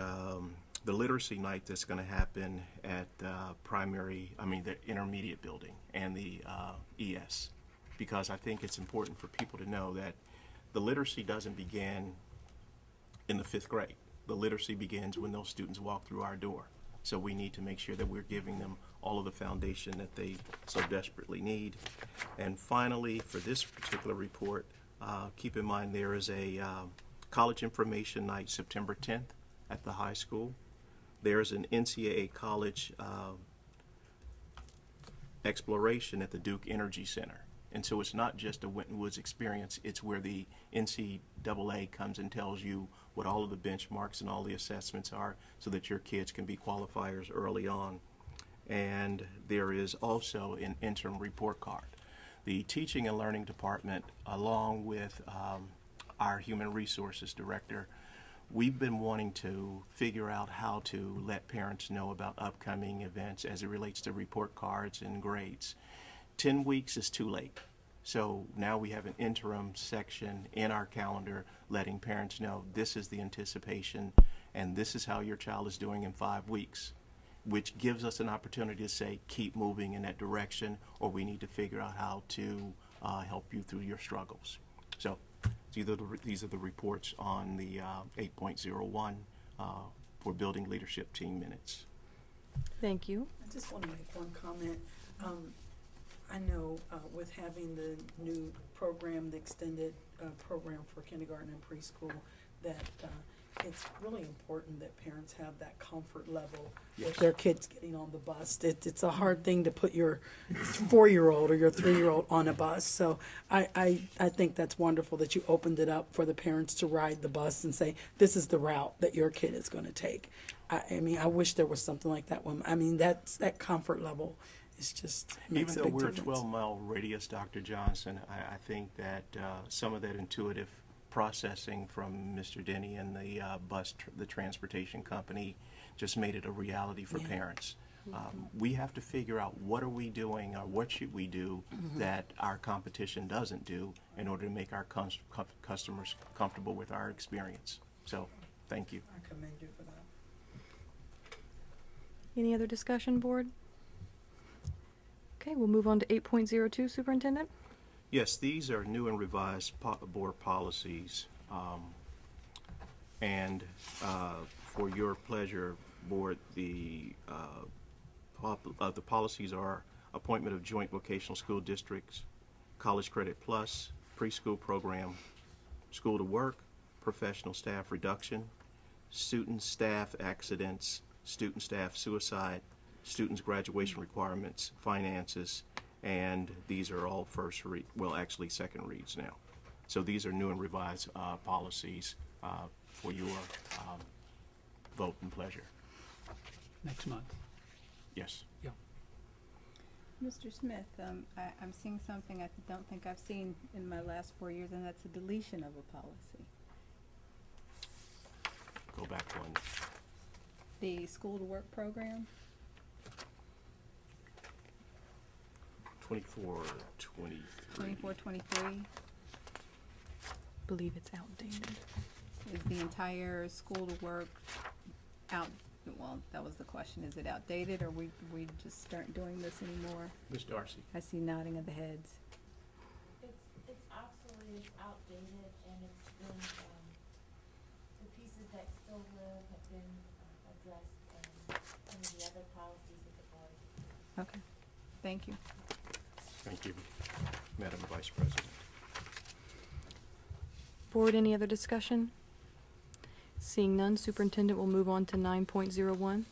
the literacy night that's going to happen at the intermediate building and the ES. because I think it's important for people to know that the literacy doesn't begin in the 5th grade. The literacy begins when those students walk through our door. So we need to make sure that we're giving them all of the foundation that they so desperately need. And finally, for this particular report, keep in mind there is a college information night September 10th at the high school. There's an NCAA college exploration at the Duke Energy Center. And so it's not just a Winton Woods experience, it's where the NCAA comes and tells you what all of the benchmarks and all the assessments are so that your kids can be qualifiers early on. And there is also an interim report card. The Teaching and Learning Department, along with our Human Resources Director, we've been wanting to figure out how to let parents know about upcoming events as it relates to report cards and grades. 10 weeks is too late. So now we have an interim section in our calendar letting parents know this is the anticipation and this is how your child is doing in 5 weeks, which gives us an opportunity to say keep moving in that direction, or we need to figure out how to help you through your struggles. So these are the reports on the 8.01 for building leadership team minutes. Thank you. I just want to make one comment. I know with having the new program, the extended program for kindergarten and preschool, that it's really important that parents have that comfort level with their kids getting on the bus. It's a hard thing to put your 4-year-old or your 3-year-old on a bus. So I think that's wonderful that you opened it up for the parents to ride the bus and say, this is the route that your kid is going to take. I mean, I wish there was something like that one. I mean, that comfort level is just makes Even a though big we're difference. a 12-mile radius, Dr. Johnson, I think that some of that intuitive processing from Mr. Denny and the transportation company just made it a reality for parents. We have to figure out what are we doing or what should we do that our competition doesn't do in order to make our customers comfortable with our experience. So, thank you. I commend you for that. Any other discussion, board? Okay, we'll move on to 8.02, Superintendent. Yes, these are new and revised board policies. And for your pleasure, board, the policies are appointment of joint vocational school districts, college credit plus, preschool program, school to work, professional staff reduction, student staff accidents, student staff suicide, students graduation requirements, finances, and these are all second reads now. So these are new and revised policies for your vote and pleasure. Next month. Yes. Yeah. Mr. Smith, I'm seeing something I don't think I've seen in my last 4 years, and that's a deletion of a policy. Go back one. The school to work program. 24-23 Believe it's outdated. is the entire school to work out. Well, that was the question. Is it outdated, or we just aren't doing this anymore? Ms. Darcy. I see nodding of the heads. It's obsolete, it's outdated, and it's been, the pieces that still live have been addressed in some of the other policies of the board. Okay, thank you. Thank you, Madam Vice President. Board, any other discussion? Seeing none, Superintendent will move on to 9.01.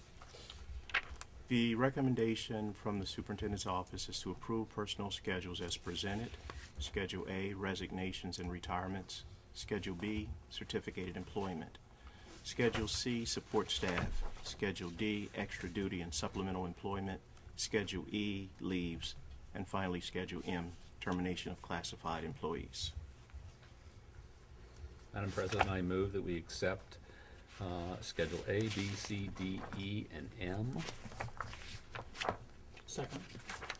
The recommendation from the Superintendent's Office is to approve personnel schedules as presented. Schedule A, resignations and retirements. Schedule B, certificated employment. Schedule C, support staff. Schedule D, extra duty and supplemental employment. Schedule E, leaves. And finally, Schedule M, termination of classified employees. Madam President, I move that we accept Schedule A, B, C, D, E, and M. Second.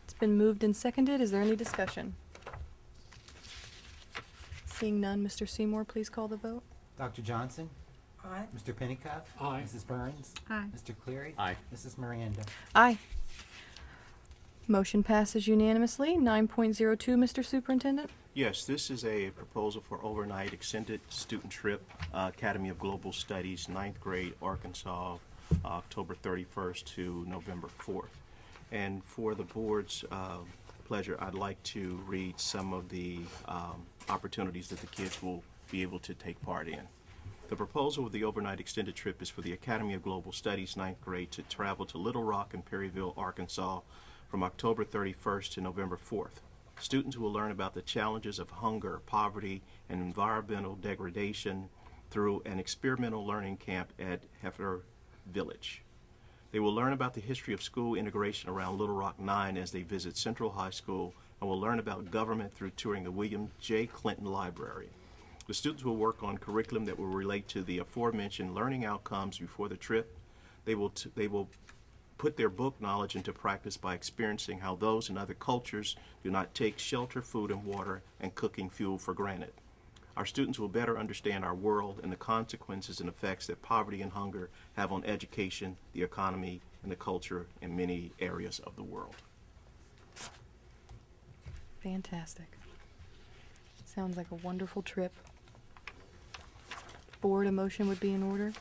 It's been moved and seconded. Is there any discussion? Seeing none, Mr. Seymour, please call the vote. Dr. Johnson? Aye. Mr. Pennicuick? Aye. Mrs. Burns? Aye. Mr. Cleary? Aye. Mrs. Miranda? Aye. Motion passes unanimously. 9.02, Mr. Superintendent. Yes, this is a proposal for overnight extended student trip, Academy of Global Studies, 9th grade, Arkansas, October 31st to November 4th. And for the board's pleasure, I'd like to read some of the opportunities that the kids will be able to take part in. The proposal of the overnight extended trip is for the Academy of Global Studies 9th grade to travel to Little Rock and Perryville, Arkansas from October 31st to November 4th. Students will learn about the challenges of hunger, poverty, and environmental degradation through an experimental learning camp at Heifer Village. They will learn about the history of school integration around Little Rock 9 as they visit Central High School, and will learn about government through touring the William J. Clinton Library. The students will work on curriculum that will relate to the aforementioned learning outcomes before the trip. They will put their book knowledge into practice by experiencing how those in other cultures do not take shelter, food, and water and cooking fuel for granted. Our students will better understand our world and the consequences and effects that poverty and hunger have on education, the economy, and the culture in many areas of the world. Fantastic. Sounds like a wonderful trip. Board, a motion would be in order.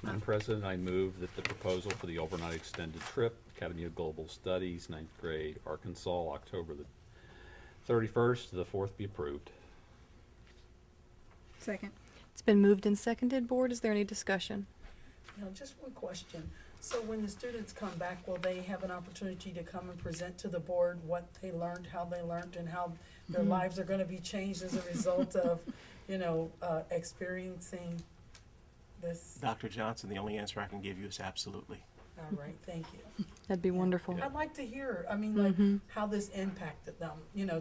Madam President, I move that the proposal for the overnight extended trip, Academy of Global Studies, 9th grade, Arkansas, October the 31st to the 4th be approved. Second. It's been moved and seconded. Board, is there any discussion? Now, just one question. So when the students come back, will they have an opportunity to come and present to the board what they learned, how they learned, and how their lives are gonna be changed as a result of, experiencing this? Dr. Johnson, the only answer I can give you is absolutely. All right, thank you. That'd be wonderful. I'd like to hear, how this impacted them,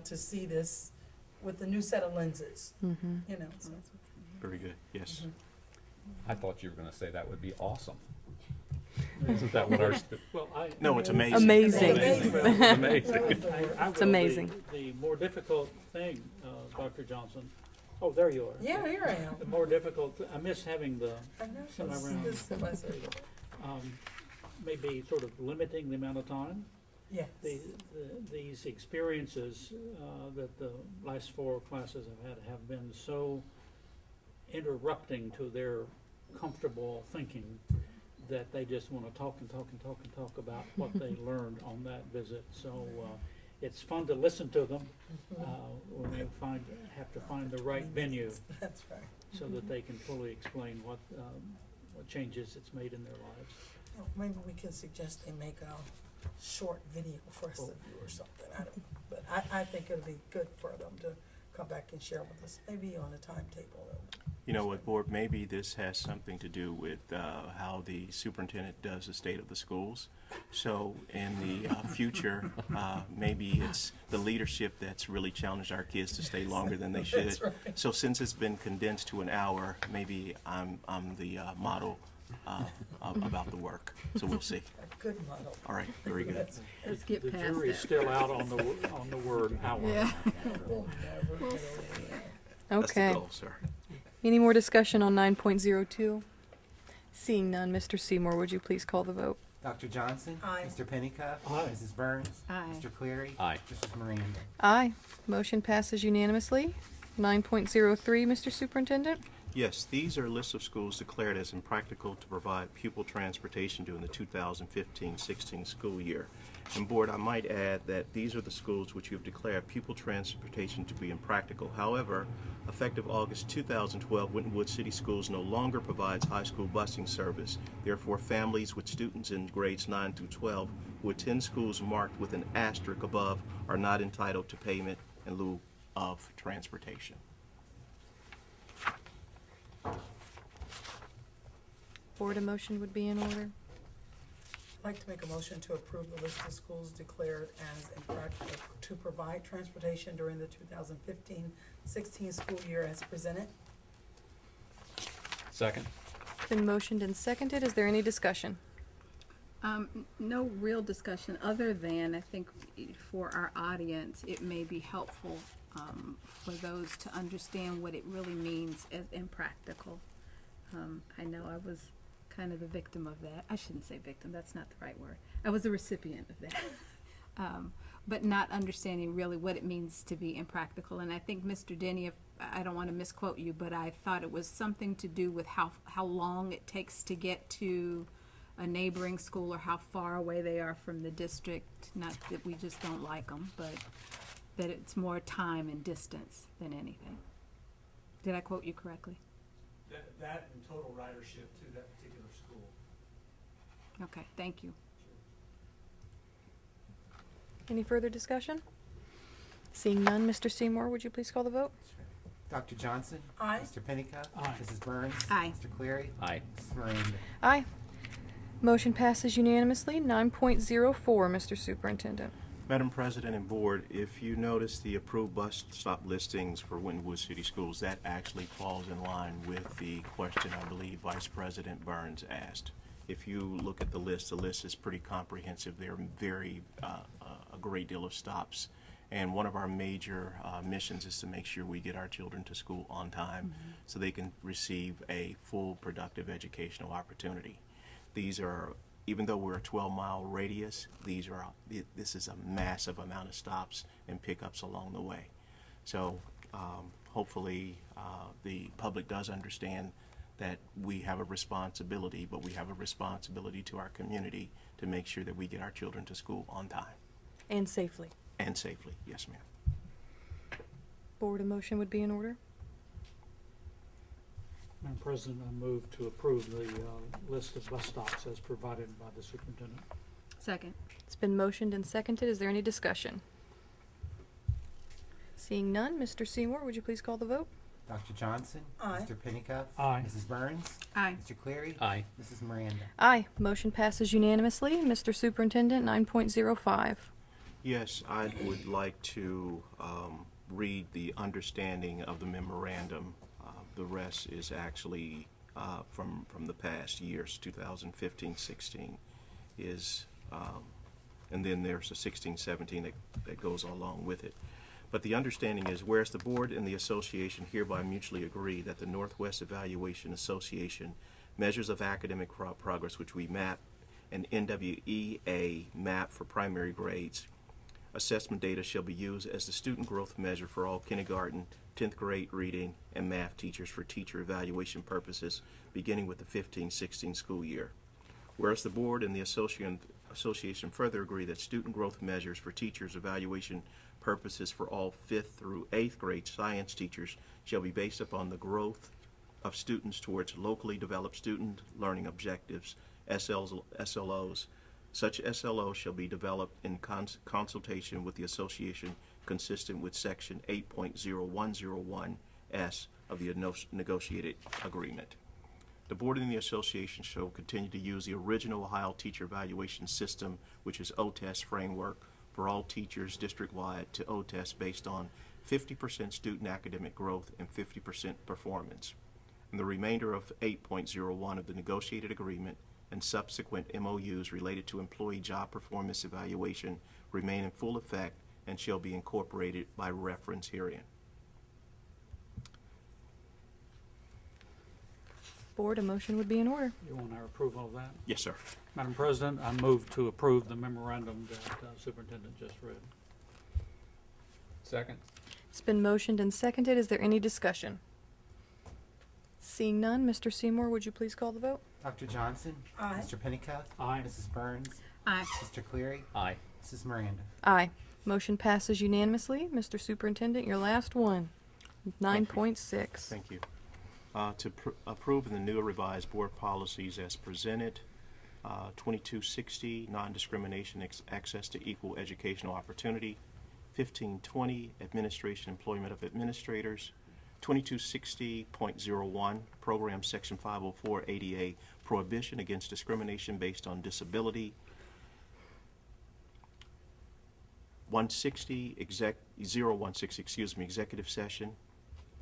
to see this with a new set of lenses, so. Very good, yes. I thought you were going to say that would be awesome. Isn't that what our Well, No, it's amazing. Amazing. amazing? I It's will. amazing. The more difficult thing, Dr. Johnson, oh, there you are. Yeah, here I am. The more difficult, I miss having the, I know, Semi-round. this is my second. maybe sort of limiting the amount of time. Yes. These experiences that the last 4 classes have been so interrupting to their comfortable thinking that they just want to talk and talk and talk and talk about what they learned on that visit. So it's fun to listen to them when we have to find the right venue That's right. so that they can fully explain what changes it's made in their lives. Well, maybe we can suggest they make a short video for us to view or something. I don't know. But I think it'll be good for them to come back and share with us, maybe on a timetable. You know what, Board, maybe this has something to do with how the superintendent does the state of the schools. So in the future, maybe it's the leadership that's really challenged our kids to stay longer than they should. That's right. So since it's been condensed to an hour, maybe I'm the model about the work. So we'll see. A good model. All right, very good. Let's get The past jury's that. still out on the word hour. Yeah. We'll never get over that. That's the Okay. goal, sir. Any more discussion on 9.02? Seeing none, Mr. Seymour, would you please call the vote? Dr. Johnson? Aye. Mr. Pennycuff? Aye. Mrs. Burns? Aye. Mr. Cleary? Aye. Mrs. Miranda? Aye. Motion passes unanimously. 9.03, Mr. Superintendent. Yes, these are lists of schools declared as impractical to provide pupil transportation during the 2015-16 school year. And Board, I might add that these are the schools which you have declared pupil transportation to be impractical. However, effective August 2012, Winton Woods City Schools no longer provides high school busing service. Therefore, families with students in grades 9 through 12 who attend schools marked with an asterisk above are not entitled to payment in lieu of transportation. Board, a motion would be in order. I'd like to make a motion to approve the list of schools declared as impractical to provide transportation during the 2015-16 school year as presented. Second. Been motioned and seconded. Is there any discussion? No real discussion, other than I think for our audience, it may be helpful for those to understand what it really means as impractical. I know I was kind of the victim of that. I shouldn't say victim, that's not the right word. I was a recipient of that. But not understanding really what it means to be impractical. And I think, Mr. Denny, if I don't want to misquote you, but I thought it was something to do with how long it takes to get to a neighboring school or how far away they are from the district. Not that we just don't like them, but that it's more time and distance than anything. Did I quote you correctly? That and total ridership to that particular school. Okay, thank you. Any further discussion? Seeing none, Mr. Seymour, would you please call the vote? Dr. Johnson? Aye. Mr. Pennicuick? Aye. Mrs. Burns? Aye. Mr. Cleary? Aye. Mrs. Miranda? Aye. Motion passes unanimously. 9.04, Mr. Superintendent. Madam President and Board, if you notice the approved bus stop listings for Winton Woods City Schools, that actually falls in line with the question I believe Vice President Burns asked. If you look at the list is pretty comprehensive. There are a great deal of stops. And one of our major missions is to make sure we get our children to school on time so they can receive a full productive educational opportunity. These are, even though we're a 12-mile radius, this is a massive amount of stops and pickups along the way. So hopefully the public does understand that we have a responsibility, but we have a responsibility to our community to make sure that we get our children to school on time. And safely. And safely, yes, ma'am. Board, a motion would be in order. Madam President, I move to approve the list of bus stops as provided by the superintendent. Second. It's been motioned and seconded. Is there any discussion? Seeing none, Mr. Seymour, would you please call the vote? Dr. Johnson? Aye. Mr. Pennicuick? Aye. Mrs. Burns? Aye. Mr. Cleary? Aye. Mrs. Miranda? Aye. Motion passes unanimously. Mr. Superintendent, 9.05. Yes, I would like to read the understanding of the memorandum. The rest is actually from the past years, 2015-16 is, and then there's a 16-17 that goes along with it. But the understanding is, whereas the board and the association hereby mutually agree that the Northwest Evaluation Association measures of academic progress, which we map, and NWEA map for primary grades, assessment data shall be used as the student growth measure for all kindergarten, 10th grade reading, and math teachers for teacher evaluation purposes, beginning with the 15-16 school year. Whereas the board and the association further agree that student growth measures for teachers evaluation purposes for all 5th through 8th grade science teachers shall be based upon the growth of students towards locally developed student learning objectives, SLOs. Such SLOs shall be developed in consultation with the association consistent with Section 8.0101S of the negotiated agreement. The board and the association shall continue to use the original Ohio Teacher Evaluation System, which is OTEST framework, for all teachers district-wide to OTEST based on 50% student academic growth and 50% performance. And the remainder of 8.01 of the negotiated agreement and subsequent MOUs related to employee job performance evaluation remain in full effect and shall be incorporated by reference herein. Board, a motion would be in order. You want our approval of that? Yes, sir. Madam President, I move to approve the memorandum that Superintendent just read. Second. It's been motioned and seconded. Is there any discussion? Seeing none, Mr. Seymour, would you please call the vote? Dr. Johnson? Aye. Mr. Pennicuick? Aye. Mrs. Burns? Aye. Mr. Cleary? Aye. Mrs. Miranda? Aye. Motion passes unanimously. Mr. Superintendent, your last one. 9.6. Thank you. To approve the new revised board policies as presented, 2260, non-discrimination access to equal educational opportunity, 1520, administration employment of administrators, 2260.01, program section 504 ADA, prohibition against discrimination based on disability, 160, 0160, executive session,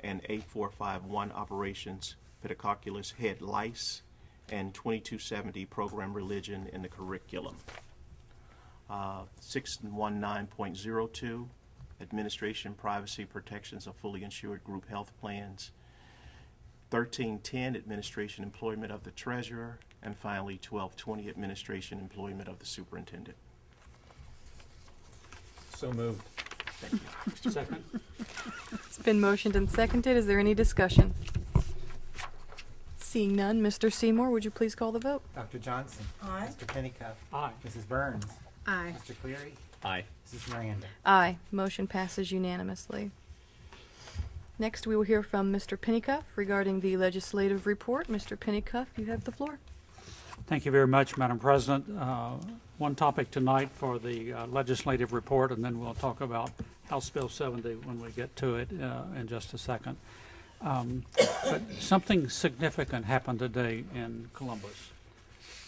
and 8451 operations, pedagogicus head lice, and 2270 program religion in the curriculum. 619.02 administration privacy protections of fully insured group health plans, 1310, administration employment of the treasurer, and finally 1220, administration employment of the superintendent. So moved. Thank you. Second? It's been motioned and seconded. Is there any discussion? Seeing none, Mr. Seymour, would you please call the vote? Dr. Johnson? Aye. Mr. Pennicuick? Aye. Mrs. Burns? Aye. Mr. Cleary? Aye. Mrs. Miranda? Aye. Motion passes unanimously. Next, we will hear from Mr. Pennicuick regarding the legislative report. Mr. Pennicuick, you have the floor. Thank you very much, Madam President. One topic tonight for the legislative report, and then we'll talk about House Bill 70 when we get to it in just a second. But something significant happened today in Columbus.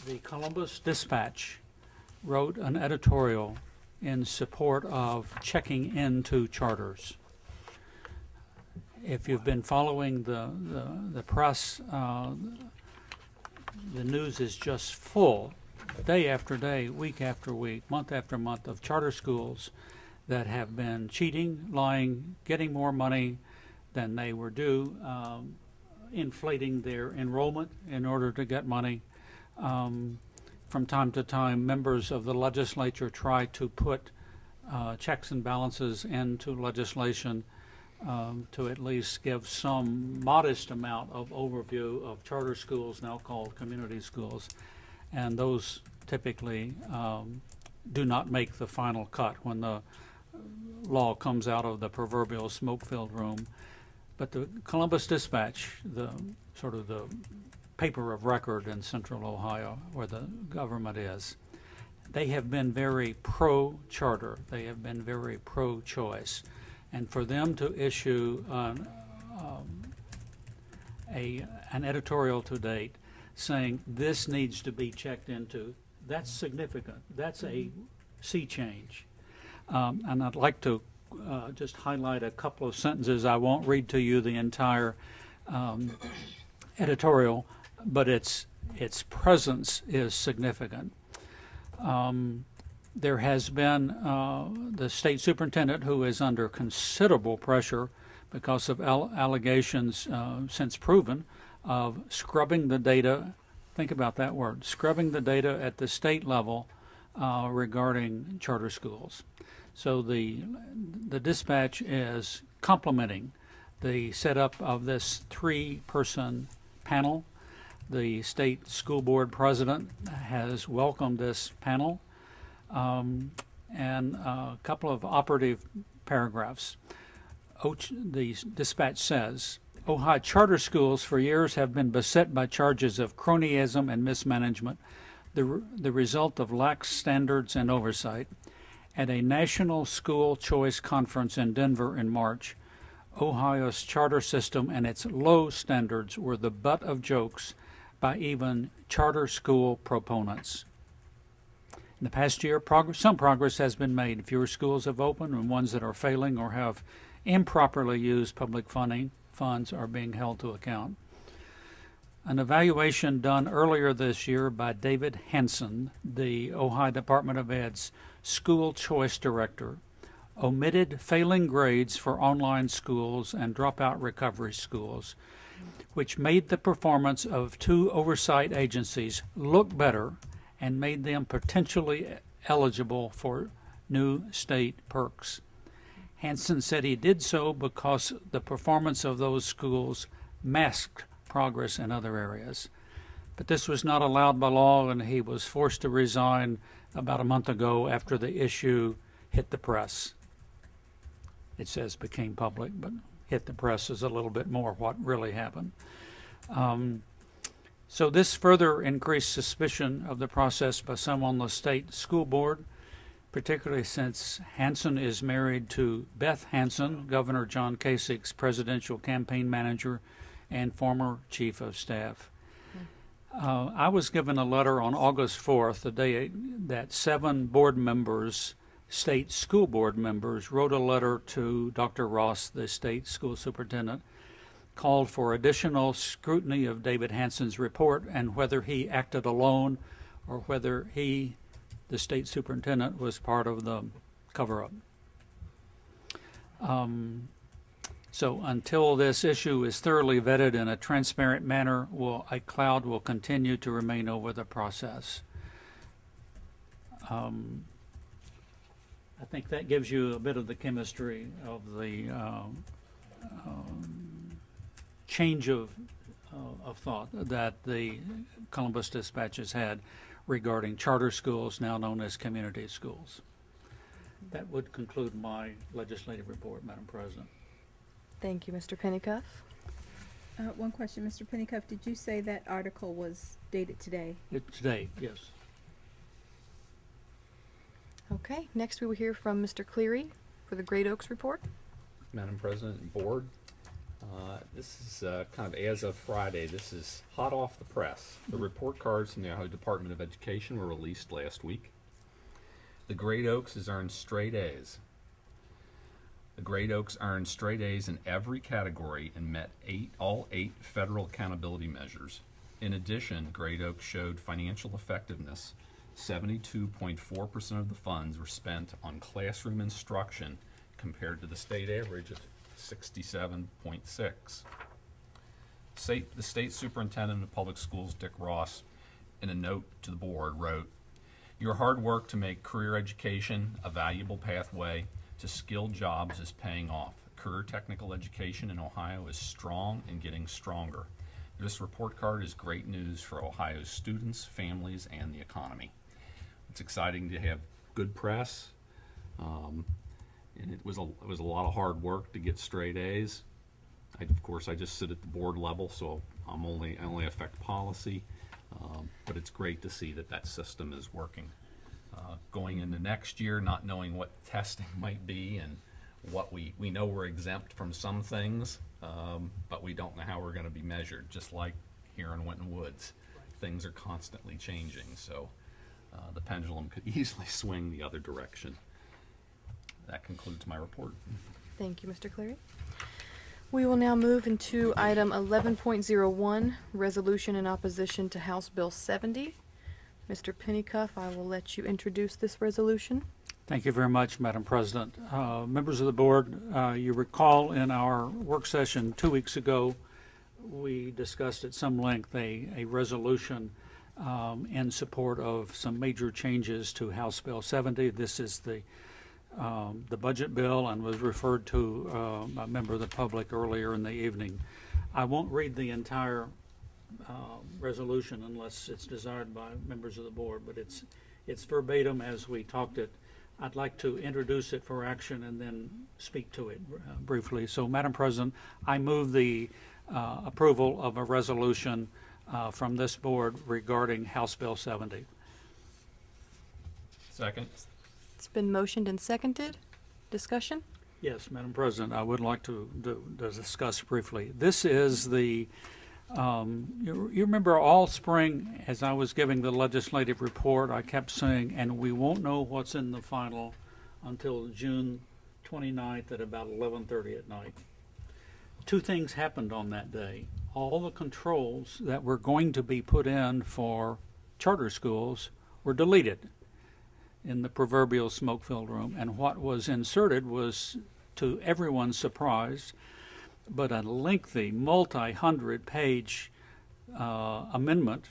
The Columbus Dispatch wrote an editorial in support of checking into charters. If you've been following the press, the news is just full, day after day, week after week, month after month, of charter schools that have been cheating, lying, getting more money than they were due, inflating their enrollment in order to get money. From time to time, members of the legislature try to put checks and balances into legislation to at least give some modest amount of overview of charter schools, now called community schools, and those typically do not make the final cut when the law comes out of the proverbial smoke-filled room. But the Columbus Dispatch, the sort of the paper of record in central Ohio where the government is, they have been very pro-charter. They have been very pro-choice. And for them to issue an editorial to date saying this needs to be checked into, that's significant. That's a sea change. And I'd like to just highlight a couple of sentences. I won't read to you the entire editorial, but its presence is significant. There has been the state superintendent, who is under considerable pressure because of allegations since proven of scrubbing the data. Think about that word, scrubbing the data at the state level regarding charter schools. So the dispatch is complimenting the setup of this 3-person panel. The state school board president has welcomed this panel. And a couple of operative paragraphs. The dispatch says, Ohio charter schools for years have been beset by charges of cronyism and mismanagement, the result of lax standards and oversight. At a national school choice conference in Denver in March, Ohio's charter system and its low standards were the butt of jokes by even charter school proponents. In the past year, some progress has been made. Fewer schools have opened, and ones that are failing or have improperly used public funds are being held to account. An evaluation done earlier this year by David Hansen, the Ohio Department of Ed's school choice director, omitted failing grades for online schools and dropout recovery schools, which made the performance of 2 oversight agencies look better and made them potentially eligible for new state perks. Hansen said he did so because the performance of those schools masked progress in other areas. But this was not allowed by law, and he was forced to resign about a month ago after the issue hit the press. It says became public, but hit the press is a little bit more what really happened. So this further increased suspicion of the process by some on the state school board, particularly since Hansen is married to Beth Hansen, Governor John Kasich's presidential campaign manager and former chief of staff. I was given a letter on August 4th, the day that 7 board members, state school board members, wrote a letter to Dr. Ross, the state school superintendent, called for additional scrutiny of David Hansen's report and whether he acted alone or whether he, the state superintendent, was part of the cover-up. So until this issue is thoroughly vetted in a transparent manner, a cloud will continue to remain over the process. I think that gives you a bit of the chemistry of the change of thought that the Columbus Dispatch has had regarding charter schools, now known as community schools. That would conclude my legislative report, Madam President. Thank you, Mr. Pennycuff. One question, Mr. Pennycuff, did you say that article was dated today? Today, yes. Okay, next we will hear from Mr. Cleary for the Great Oaks report. Madam President and Board, this is kind of as of Friday. This is hot off the press. The report cards from the Ohio Department of Education were released last week. The Great Oaks has earned straight A's. The Great Oaks earned straight A's in every category and met all eight federal accountability measures. In addition, Great Oaks showed financial effectiveness. 72.4% of the funds were spent on classroom instruction compared to the state average of 67.6. The state superintendent of public schools, Dick Ross, in a note to the board wrote, "Your hard work to make career education a valuable pathway to skilled jobs is paying off. Career technical education in Ohio is strong and getting stronger. This report card is great news for Ohio's students, families, and the economy." It's exciting to have good press, and it was a lot of hard work to get straight A's. Of course, I just sit at the board level, so I only affect policy, but it's great to see that system is working. Going into next year, not knowing what testing might be and what we know we're exempt from some things, but we don't know how we're going to be measured, just like here in Winton Woods. Things are constantly changing, so the pendulum could easily swing the other direction. That concludes my report. Thank you, Mr. Cleary. We will now move into item 11.01, resolution in opposition to House Bill 70. Mr. Pennycuff, I will let you introduce this resolution. Thank you very much, Madam President. Members of the board, you recall in our work session 2 weeks ago, we discussed at some length a resolution in support of some major changes to House Bill 70. This is the budget bill and was referred to a member of the public earlier in the evening. I won't read the entire resolution unless it's desired by members of the board, but it's verbatim as we talked it. I'd like to introduce it for action and then speak to it briefly. So, Madam President, I move the approval of a resolution from this board regarding House Bill 70. Second. It's been motioned and seconded. Discussion? Yes, Madam President, I would like to discuss briefly. This is the you remember all spring as I was giving the legislative report, I kept saying, and we won't know what's in the final until June 29th at about 11:30 at night. Two things happened on that day. All the controls that were going to be put in for charter schools were deleted in the proverbial smoke-filled room, and what was inserted was, to everyone's surprise, but a lengthy, multi-hundred-page amendment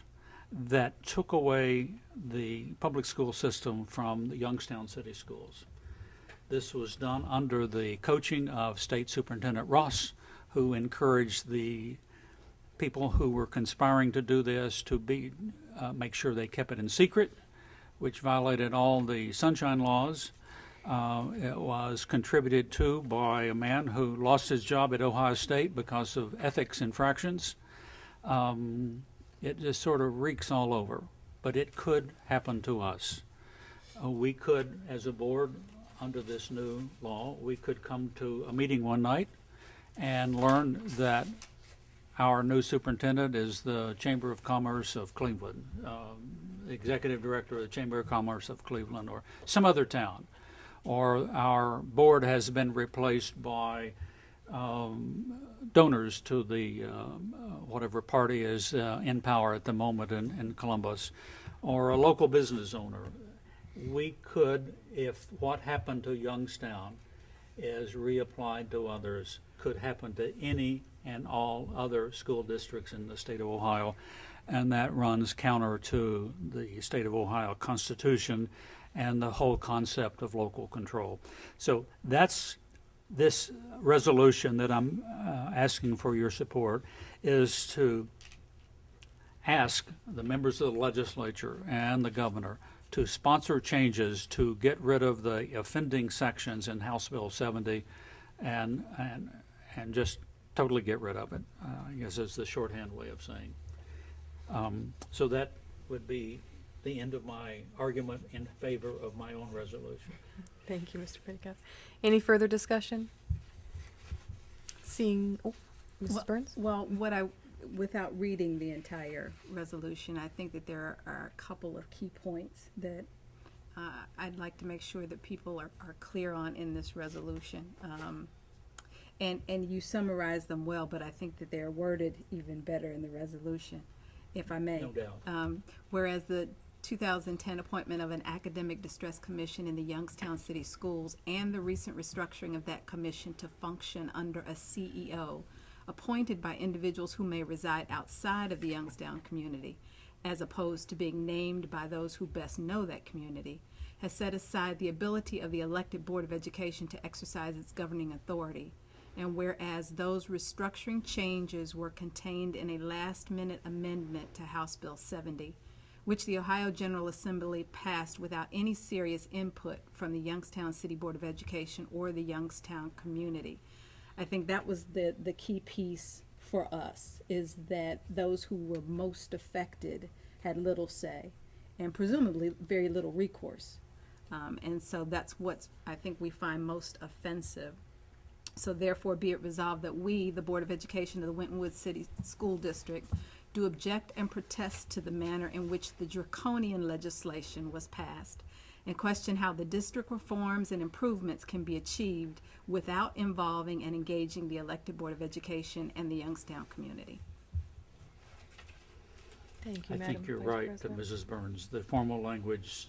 that took away the public school system from the Youngstown City Schools. This was done under the coaching of State Superintendent Ross, who encouraged the people who were conspiring to do this to make sure they kept it in secret, which violated all the sunshine laws. It was contributed to by a man who lost his job at Ohio State because of ethics infractions. It just sort of reeks all over, but it could happen to us. We could, as a board, under this new law, we could come to a meeting one night and learn that our new superintendent is the Chamber of Commerce of Cleveland, executive director of the Chamber of Commerce of Cleveland, or some other town. Or our board has been replaced by donors to the whatever party is in power at the moment in Columbus, or a local business owner. We could, if what happened to Youngstown is reapplied to others, could happen to any and all other school districts in the state of Ohio, and that runs counter to the state of Ohio Constitution and the whole concept of local control. So that's this resolution that I'm asking for your support, is to ask the members of the legislature and the governor to sponsor changes to get rid of the offending sections in House Bill 70 and just totally get rid of it, I guess is the shorthand way of saying. So that would be the end of my argument in favor of my own resolution. Thank you, Mr. Petticoat. Any further discussion? Seeing, Mrs. Burns? Well, without reading the entire resolution, I think that there are a couple of key points that I'd like to make sure that people are clear on in this resolution. And you summarize them well, but I think that they're worded even better in the resolution, if I may. No doubt. Whereas the 2010 appointment of an academic distress commission in the Youngstown City Schools and the recent restructuring of that commission to function under a CEO appointed by individuals who may reside outside of the Youngstown community, as opposed to being named by those who best know that community, has set aside the ability of the elected Board of Education to exercise its governing authority. And whereas those restructuring changes were contained in a last-minute amendment to House Bill 70, which the Ohio General Assembly passed without any serious input from the Youngstown City Board of Education or the Youngstown community. I think that was the key piece for us, is that those who were most affected had little say and presumably very little recourse. And so that's what I think we find most offensive. So therefore be it resolved that we, the Board of Education of the Winton Woods City School District, do object and protest to the manner in which the draconian legislation was passed, and question how the district reforms and improvements can be achieved without involving and engaging the elected Board of Education and the Youngstown community. Thank you, I Madam think you're Vice right, President. Mrs. Burns. The formal language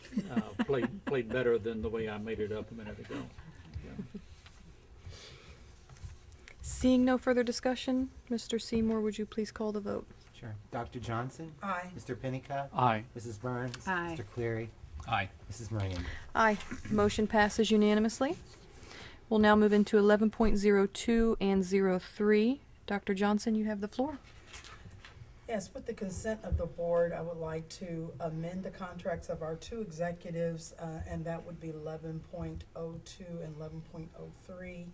played better than the way I made it up a minute ago. Yeah. Seeing no further discussion, Mr. Seymour, would you please call the vote? Sure. Dr. Johnson? Aye. Mr. Pennicott? Aye. Mrs. Burns? Aye. Mr. Cleary? Aye. Mrs. Moran? Aye. Motion passes unanimously. We'll now move into 11.02 and 03. Dr. Johnson, you have the floor. Yes, with the consent of the board, I would like to amend the contracts of our two executives, and that would be 11.02 and 11.03.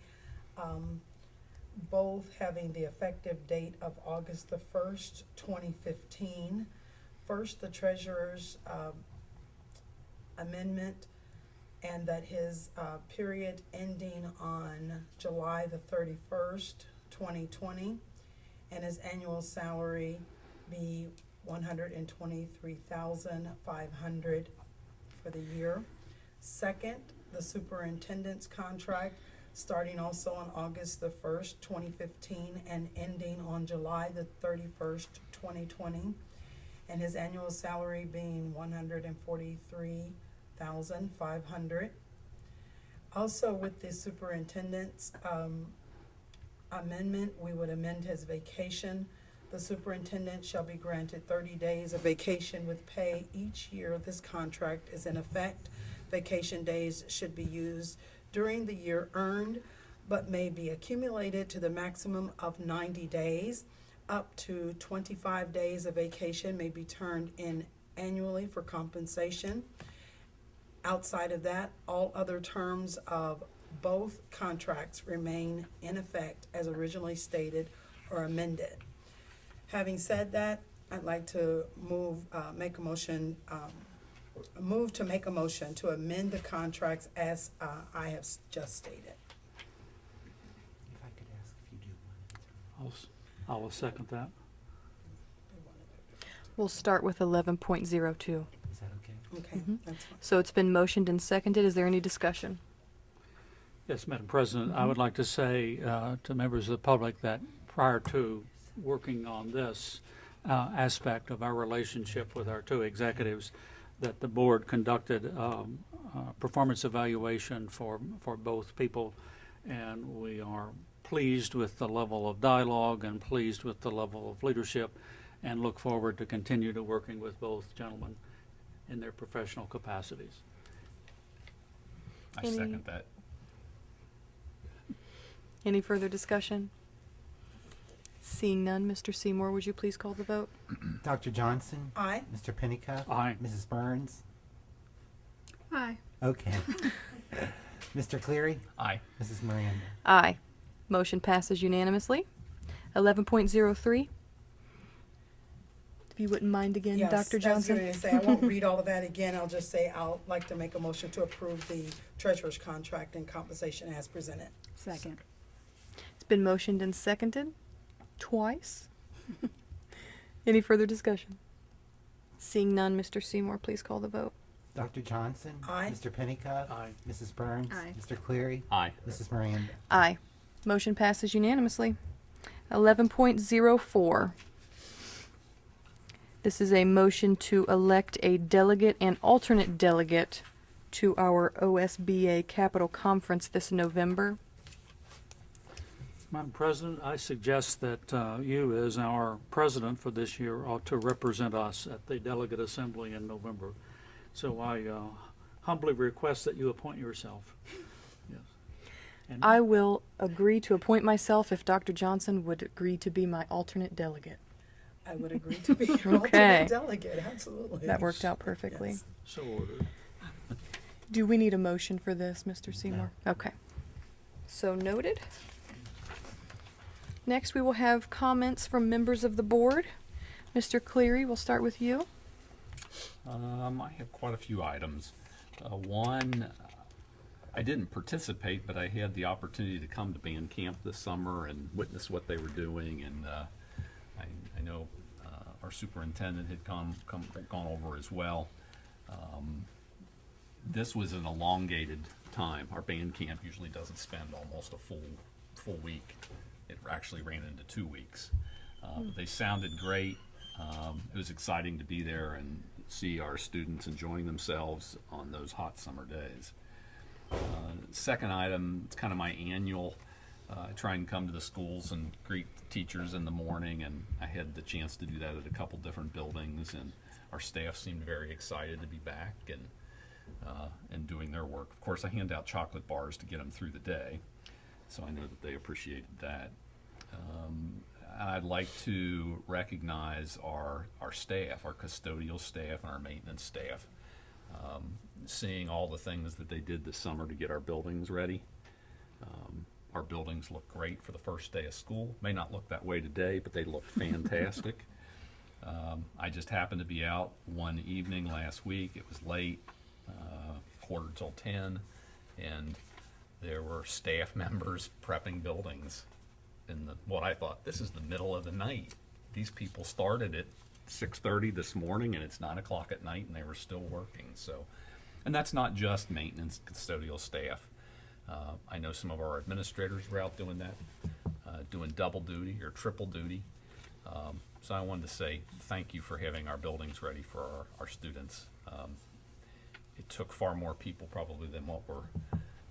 Both having the effective date of August the 1st, 2015. First, the treasurer's amendment, and that his period ending on July the 31st, 2020, and his annual salary be $123,500 for the year. Second, the superintendent's contract, starting also on August the 1st, 2015, and ending on July the 31st, 2020, and his annual salary being $143,500. Also, with the superintendent's amendment, we would amend his vacation. The superintendent shall be granted 30 days of vacation with pay each year this contract is in effect. Vacation days should be used during the year earned, but may be accumulated to the maximum of 90 days. Up to 25 days of vacation may be turned in annually for compensation. Outside of that, all other terms of both contracts remain in effect as originally stated or amended. Having said that, I'd like to make a motion to amend the contracts as I have just stated. If I could ask if you do one. I'll second that. We'll start with 11.02. Is that okay? Okay, Mhm. that's fine. So it's been motioned and seconded. Is there any discussion? Yes, Madam President, I would like to say to members of the public that prior to working on this aspect of our relationship with our two executives, that the board conducted performance evaluation for both people, and we are pleased with the level of dialogue and pleased with the level of leadership, and look forward to continue to working with both gentlemen in their professional capacities. I second that. Any further discussion? Seeing none, Mr. Seymour, would you please call the vote? Dr. Johnson? Aye. Mr. Pennicuick? Aye. Mrs. Burns? Aye. Okay. Mr. Cleary? Aye. Mrs. Miranda? Aye. Motion passes unanimously. 11.03. If you wouldn't mind again, Yes, Dr. I was Johnson. going to say, I won't read all of that again. I'll just say I'll like to make a motion to approve the treasurer's contract and compensation as presented. Second. It's been motioned and seconded twice. Any further discussion? Seeing none, Mr. Seymour, please call the vote. Dr. Johnson? Aye. Mr. Pennicuick? Aye. Mrs. Burns? Aye. Mr. Cleary? Aye. Mrs. Miranda? Aye. Motion passes unanimously. 11.04. This is a motion to elect a delegate and alternate delegate to our OSBA Capital Conference this November. Madam President, I suggest that you, as our president for this year, ought to represent us at the delegate assembly in November. So I humbly request that you appoint yourself. Yes. And I will agree to appoint myself if Dr. Johnson would agree to be my alternate delegate. I would agree to be your Okay. alternate delegate, absolutely. That worked out perfectly. Yes. so ordered. Do we need a motion for this, Mr. Seymour? Okay. So noted. Next, we will have comments from members of the board. Mr. Cleary, we'll start with you. I have quite a few items. One, I didn't participate, but I had the opportunity to come to band camp this summer and witness what they were doing, and I know our superintendent had gone over as well. This was an elongated time. Our band camp usually doesn't spend almost a full week. It actually ran into 2 weeks. But they sounded great. It was exciting to be there and see our students enjoying themselves on those hot summer days. Second item, it's kind of my annual. I try and come to the schools and greet teachers in the morning, and I had the chance to do that at a couple different buildings, and our staff seemed very excited to be back and doing their work. Of course, I hand out chocolate bars to get them through the day, so I know that they appreciated that. I'd like to recognize our staff, our custodial staff and our maintenance staff. Seeing all the things that they did this summer to get our buildings ready. Our buildings look great for the first day of school. May not look that way today, but they look fantastic. I just happened to be out one evening last week. It was late, 9:45, and there were staff members prepping buildings in what I thought, this is the middle of the night. These people started at 6:30 this morning, and it's 9 o'clock at night, and they were still working. So, and that's not just maintenance, custodial staff. I know some of our administrators were out doing that, doing double duty or triple duty. So I wanted to say thank you for having our buildings ready for our students. It took far more people probably than what were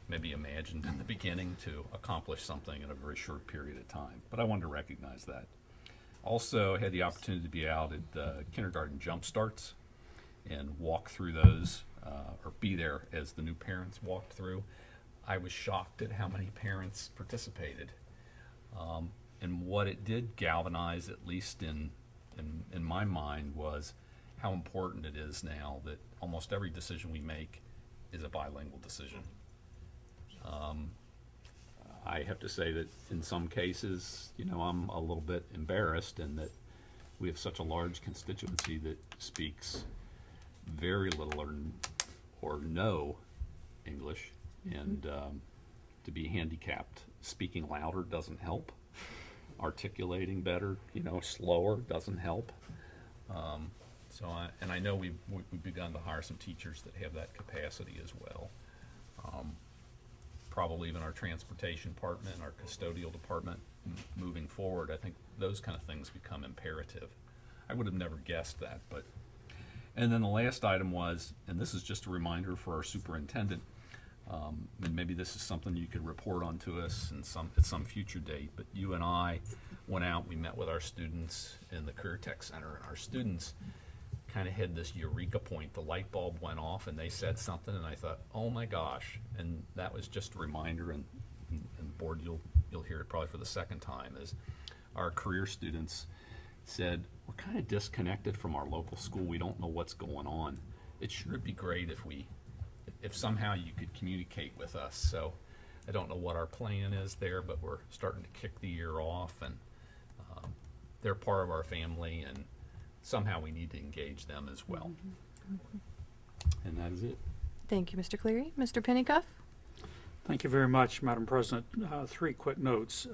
maybe imagined in the beginning to accomplish something in a very short period of time. But I wanted to recognize that. Also, I had the opportunity to be out at kindergarten jump starts and walk through those, or be there as the new parents walked through. I was shocked at how many parents participated. And what it did galvanize, at least in my mind, was how important it is now that almost every decision we make is a bilingual decision. I have to say that in some cases, I'm a little bit embarrassed in that we have such a large constituency that speaks very little or no English, and to be handicapped, speaking louder doesn't help. Articulating better, slower doesn't help. And I know we've begun to hire some teachers that have that capacity as well. Probably even our transportation department, our custodial department, moving forward, I think those kind of things become imperative. I would have never guessed that, but. And then the last item was, and this is just a reminder for our superintendent, And maybe this is something you could report on to us at some future date, but you and I went out, we met with our students in the Career Tech Center, and our students kind of had this eureka point. The light bulb went off and they said something, and I thought, oh my gosh. And that was just a reminder, and board, you'll hear it probably for the second time, is our career students said, we're kind of disconnected from our local school. We don't know what's going on. It sure would be great if somehow you could communicate with us. So I don't know what our plan is there, but we're starting to kick the year off, and they're part of our family, and somehow we need to engage them as well. And that is it. Thank you, Mr. Cleary. Mr. Pennycuff? Thank you very much, Madam President. 3 quick notes,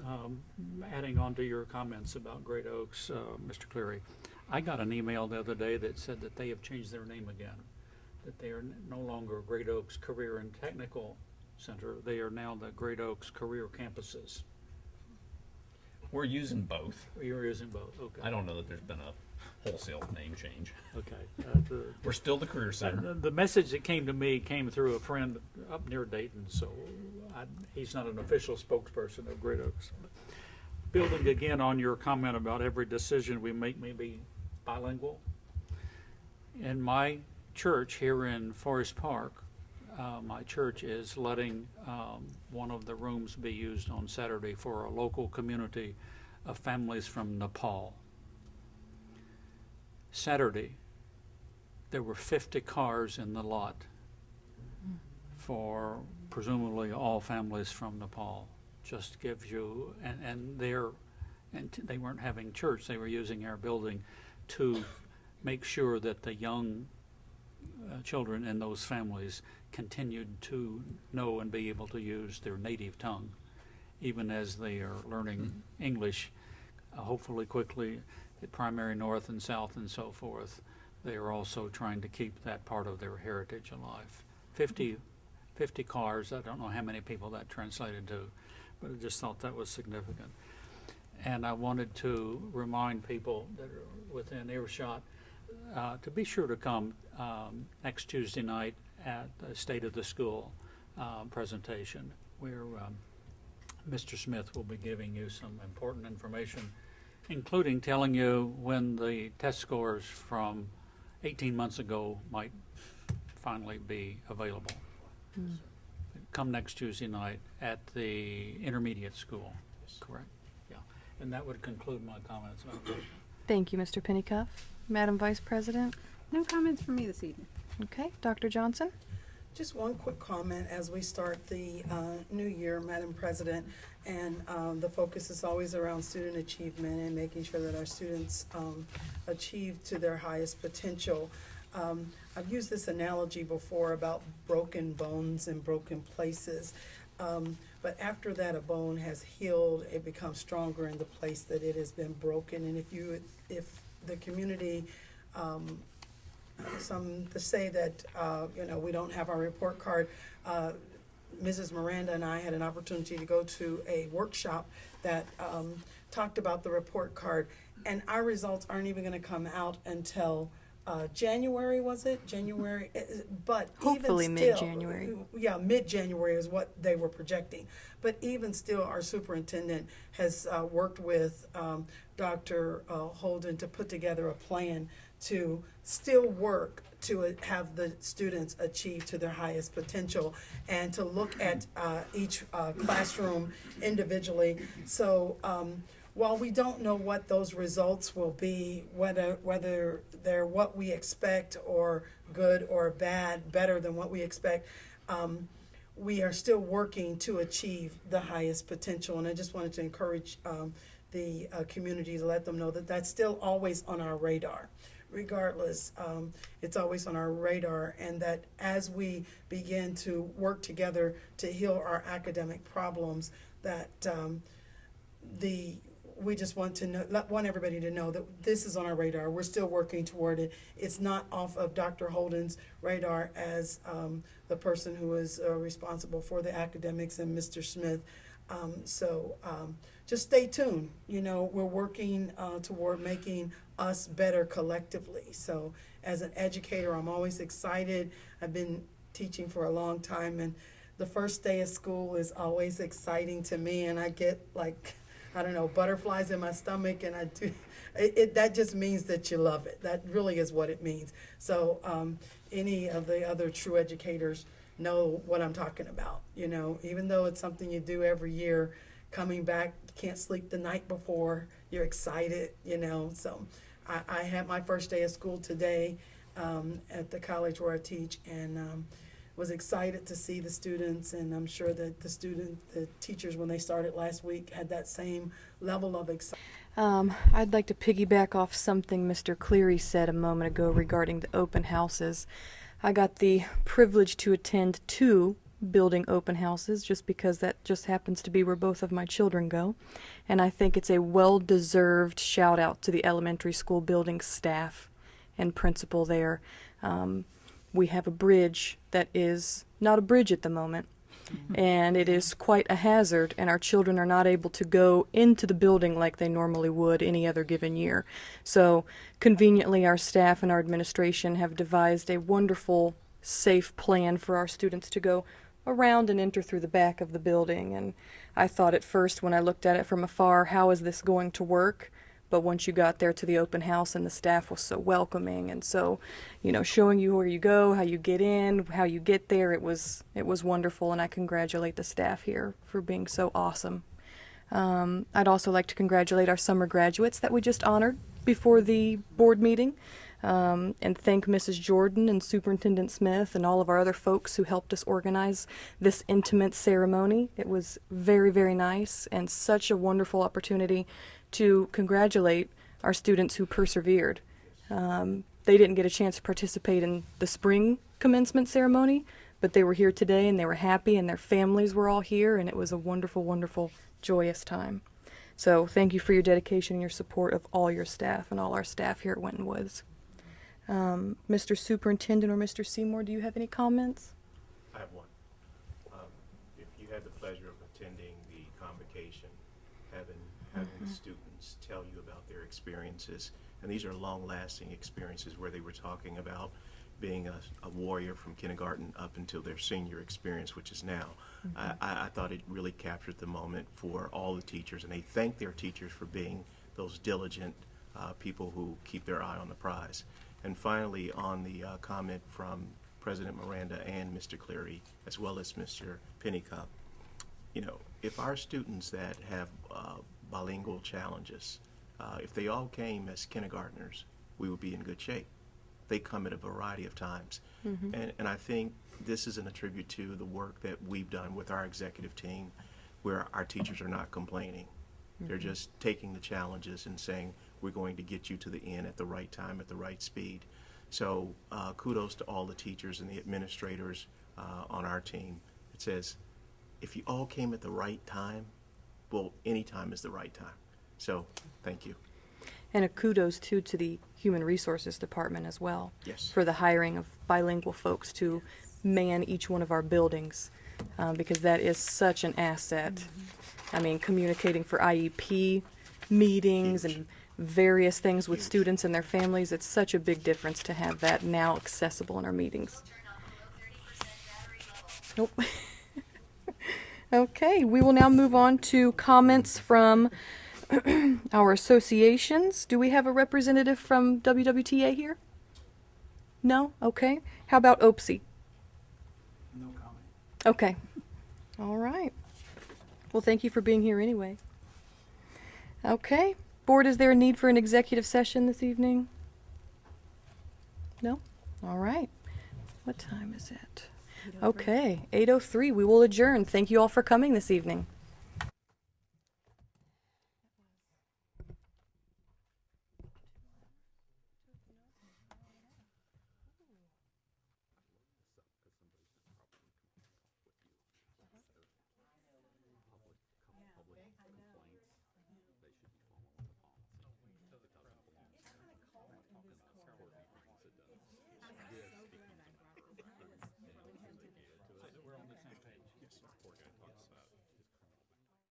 adding on to your comments about Great Oaks, Mr. Cleary. I got an email the other day that said that they have changed their name again, that they are no longer Great Oaks Career and Technical Center. They are now the Great Oaks Career Campuses. We're using both. You're using both, okay. I don't know that there's been a wholesale name change. Okay. We're still the Career Center. The message that came to me came through a friend up near Dayton, so he's not an official spokesperson of Great Oaks. Building again on your comment about every decision we make may be bilingual. In my church here in Forest Park, my church is letting one of the rooms be used on Saturday for a local community of families from Nepal. Saturday, there were 50 cars in the lot for presumably all families from Nepal. Just gives you, and they weren't having church, they were using our building to make sure that the young children in those families continued to know and be able to use their native tongue, even as they are learning English, hopefully quickly at primary north and south and so forth. They are also trying to keep that part of their heritage alive. 50 cars, I don't know how many people that translated to, but I just thought that was significant. And I wanted to remind people that are within earshot to be sure to come next Tuesday night at the State of the School presentation, where Mr. Smith will be giving you some important information, including telling you when the test scores from 18 months ago might finally be available. Come next Tuesday night at the intermediate school, correct? Yeah, and that would conclude my comments. Thank you, Mr. Pennycuff. Madam Vice President? No comments from me this evening. Okay, Dr. Johnson? Just one quick comment as we start the new year, Madam President, and the focus is always around student achievement and making sure that our students achieve to their highest potential. I've used this analogy before about broken bones and broken places, but after that a bone has healed, it becomes stronger in the place that it has been broken. And if the community, some to say that we don't have our report card. Mrs. Miranda and I had an opportunity to go to a workshop that talked about the report card, and our results aren't even going to come out until January, was it? January, but hopefully even still, mid-January. Yeah, mid-January is what they were projecting. But even still, our superintendent has worked with Dr. Holden to put together a plan to still work to have the students achieve to their highest potential and to look at each classroom individually. So while we don't know what those results will be, whether they're what we expect or good or bad, better than what we expect, we are still working to achieve the highest potential. And I just wanted to encourage the community to let them know that that's still always on our radar. Regardless, it's always on our radar, and that as we begin to work together to heal our academic problems, that we just want everybody to know that this is on our radar. We're still working toward it. It's not off of Dr. Holden's radar as the person who is responsible for the academics, and Mr. Smith. So just stay tuned. We're working toward making us better collectively. So as an educator, I'm always excited. I've been teaching for a long time, and the first day of school is always exciting to me, and I get like, I don't know, butterflies in my stomach, and I do. That just means that you love it. That really is what it means. So any of the other true educators know what I'm talking about. You know, even though it's something you do every year, coming back, you can't sleep the night before, you're excited, you know. So I had my first day of school today at the college where I teach, and was excited to see the students, and I'm sure that the teachers, when they started last week, had that same level of excitement. I'd like to piggyback off something Mr. Cleary said a moment ago regarding the open houses. I got the privilege to attend 2 building open houses just because that just happens to be where both of my children go. And I think it's a well-deserved shout out to the elementary school building staff and principal there. We have a bridge that is not a bridge at the moment, and it is quite a hazard, and our children are not able to go into the building like they normally would any other given year. So conveniently, our staff and our administration have devised a wonderful, safe plan for our students to go around and enter through the back of the building. And I thought at first, when I looked at it from afar, how is this going to work? But once you got there to the open house, and the staff was so welcoming, and so, you know, showing you where you go, how you get in, how you get there, it was wonderful, and I congratulate the staff here for being so awesome. I'd also like to congratulate our summer graduates that we just honored before the board meeting, and thank Mrs. Jordan and Superintendent Smith and all of our other folks who helped us organize this intimate ceremony. It was very, very nice, and such a wonderful opportunity to congratulate our students who persevered. They didn't get a chance to participate in the spring commencement ceremony, but they were here today, and they were happy, and their families were all here, and it was a wonderful, wonderful, joyous time. So thank you for your dedication and your support of all your staff and all our staff here at Winton Woods. Mr. Superintendent or Mr. Seymour, do you have any comments? I have one. If you had the pleasure of attending the convocation, having the students tell you about their experiences, and these are long-lasting experiences where they were talking about being a warrior from kindergarten up until their senior experience, which is now. I thought it really captured the moment for all the teachers, and they thanked their teachers for being those diligent people who keep their eye on the prize. And finally, on the comment from President Miranda and Mr. Cleary, as well as Mr. Pennycup, you know, if our students that have bilingual challenges, if they all came as kindergartners, we would be in good shape. They come at a variety of times. And I think this is an attribute to the work that we've done with our executive team, where our teachers are not complaining. They're just taking the challenges and saying, we're going to get you to the end at the right time, at the right speed. So kudos to all the teachers and the administrators on our team. It says, if you all came at the right time, well, any time is the right time. So thank you. And a kudos too to the Human Resources Department as well. Yes. For the hiring of bilingual folks to man each one of our buildings, because that is such an asset. I mean, communicating for IEP meetings and various things with students and their families, it's such a big difference to have that now accessible in our meetings. Nope. Okay, we will now move on to comments from our associations. Do we have a representative from WWTA here? No? Okay. How about OPSI? No comment. Okay. All right. Well, thank you for being here anyway. Okay. Board, is there a need for an executive session this evening? No? All right. What time is it? Okay, 8:03. We will adjourn. Thank you all for coming this evening.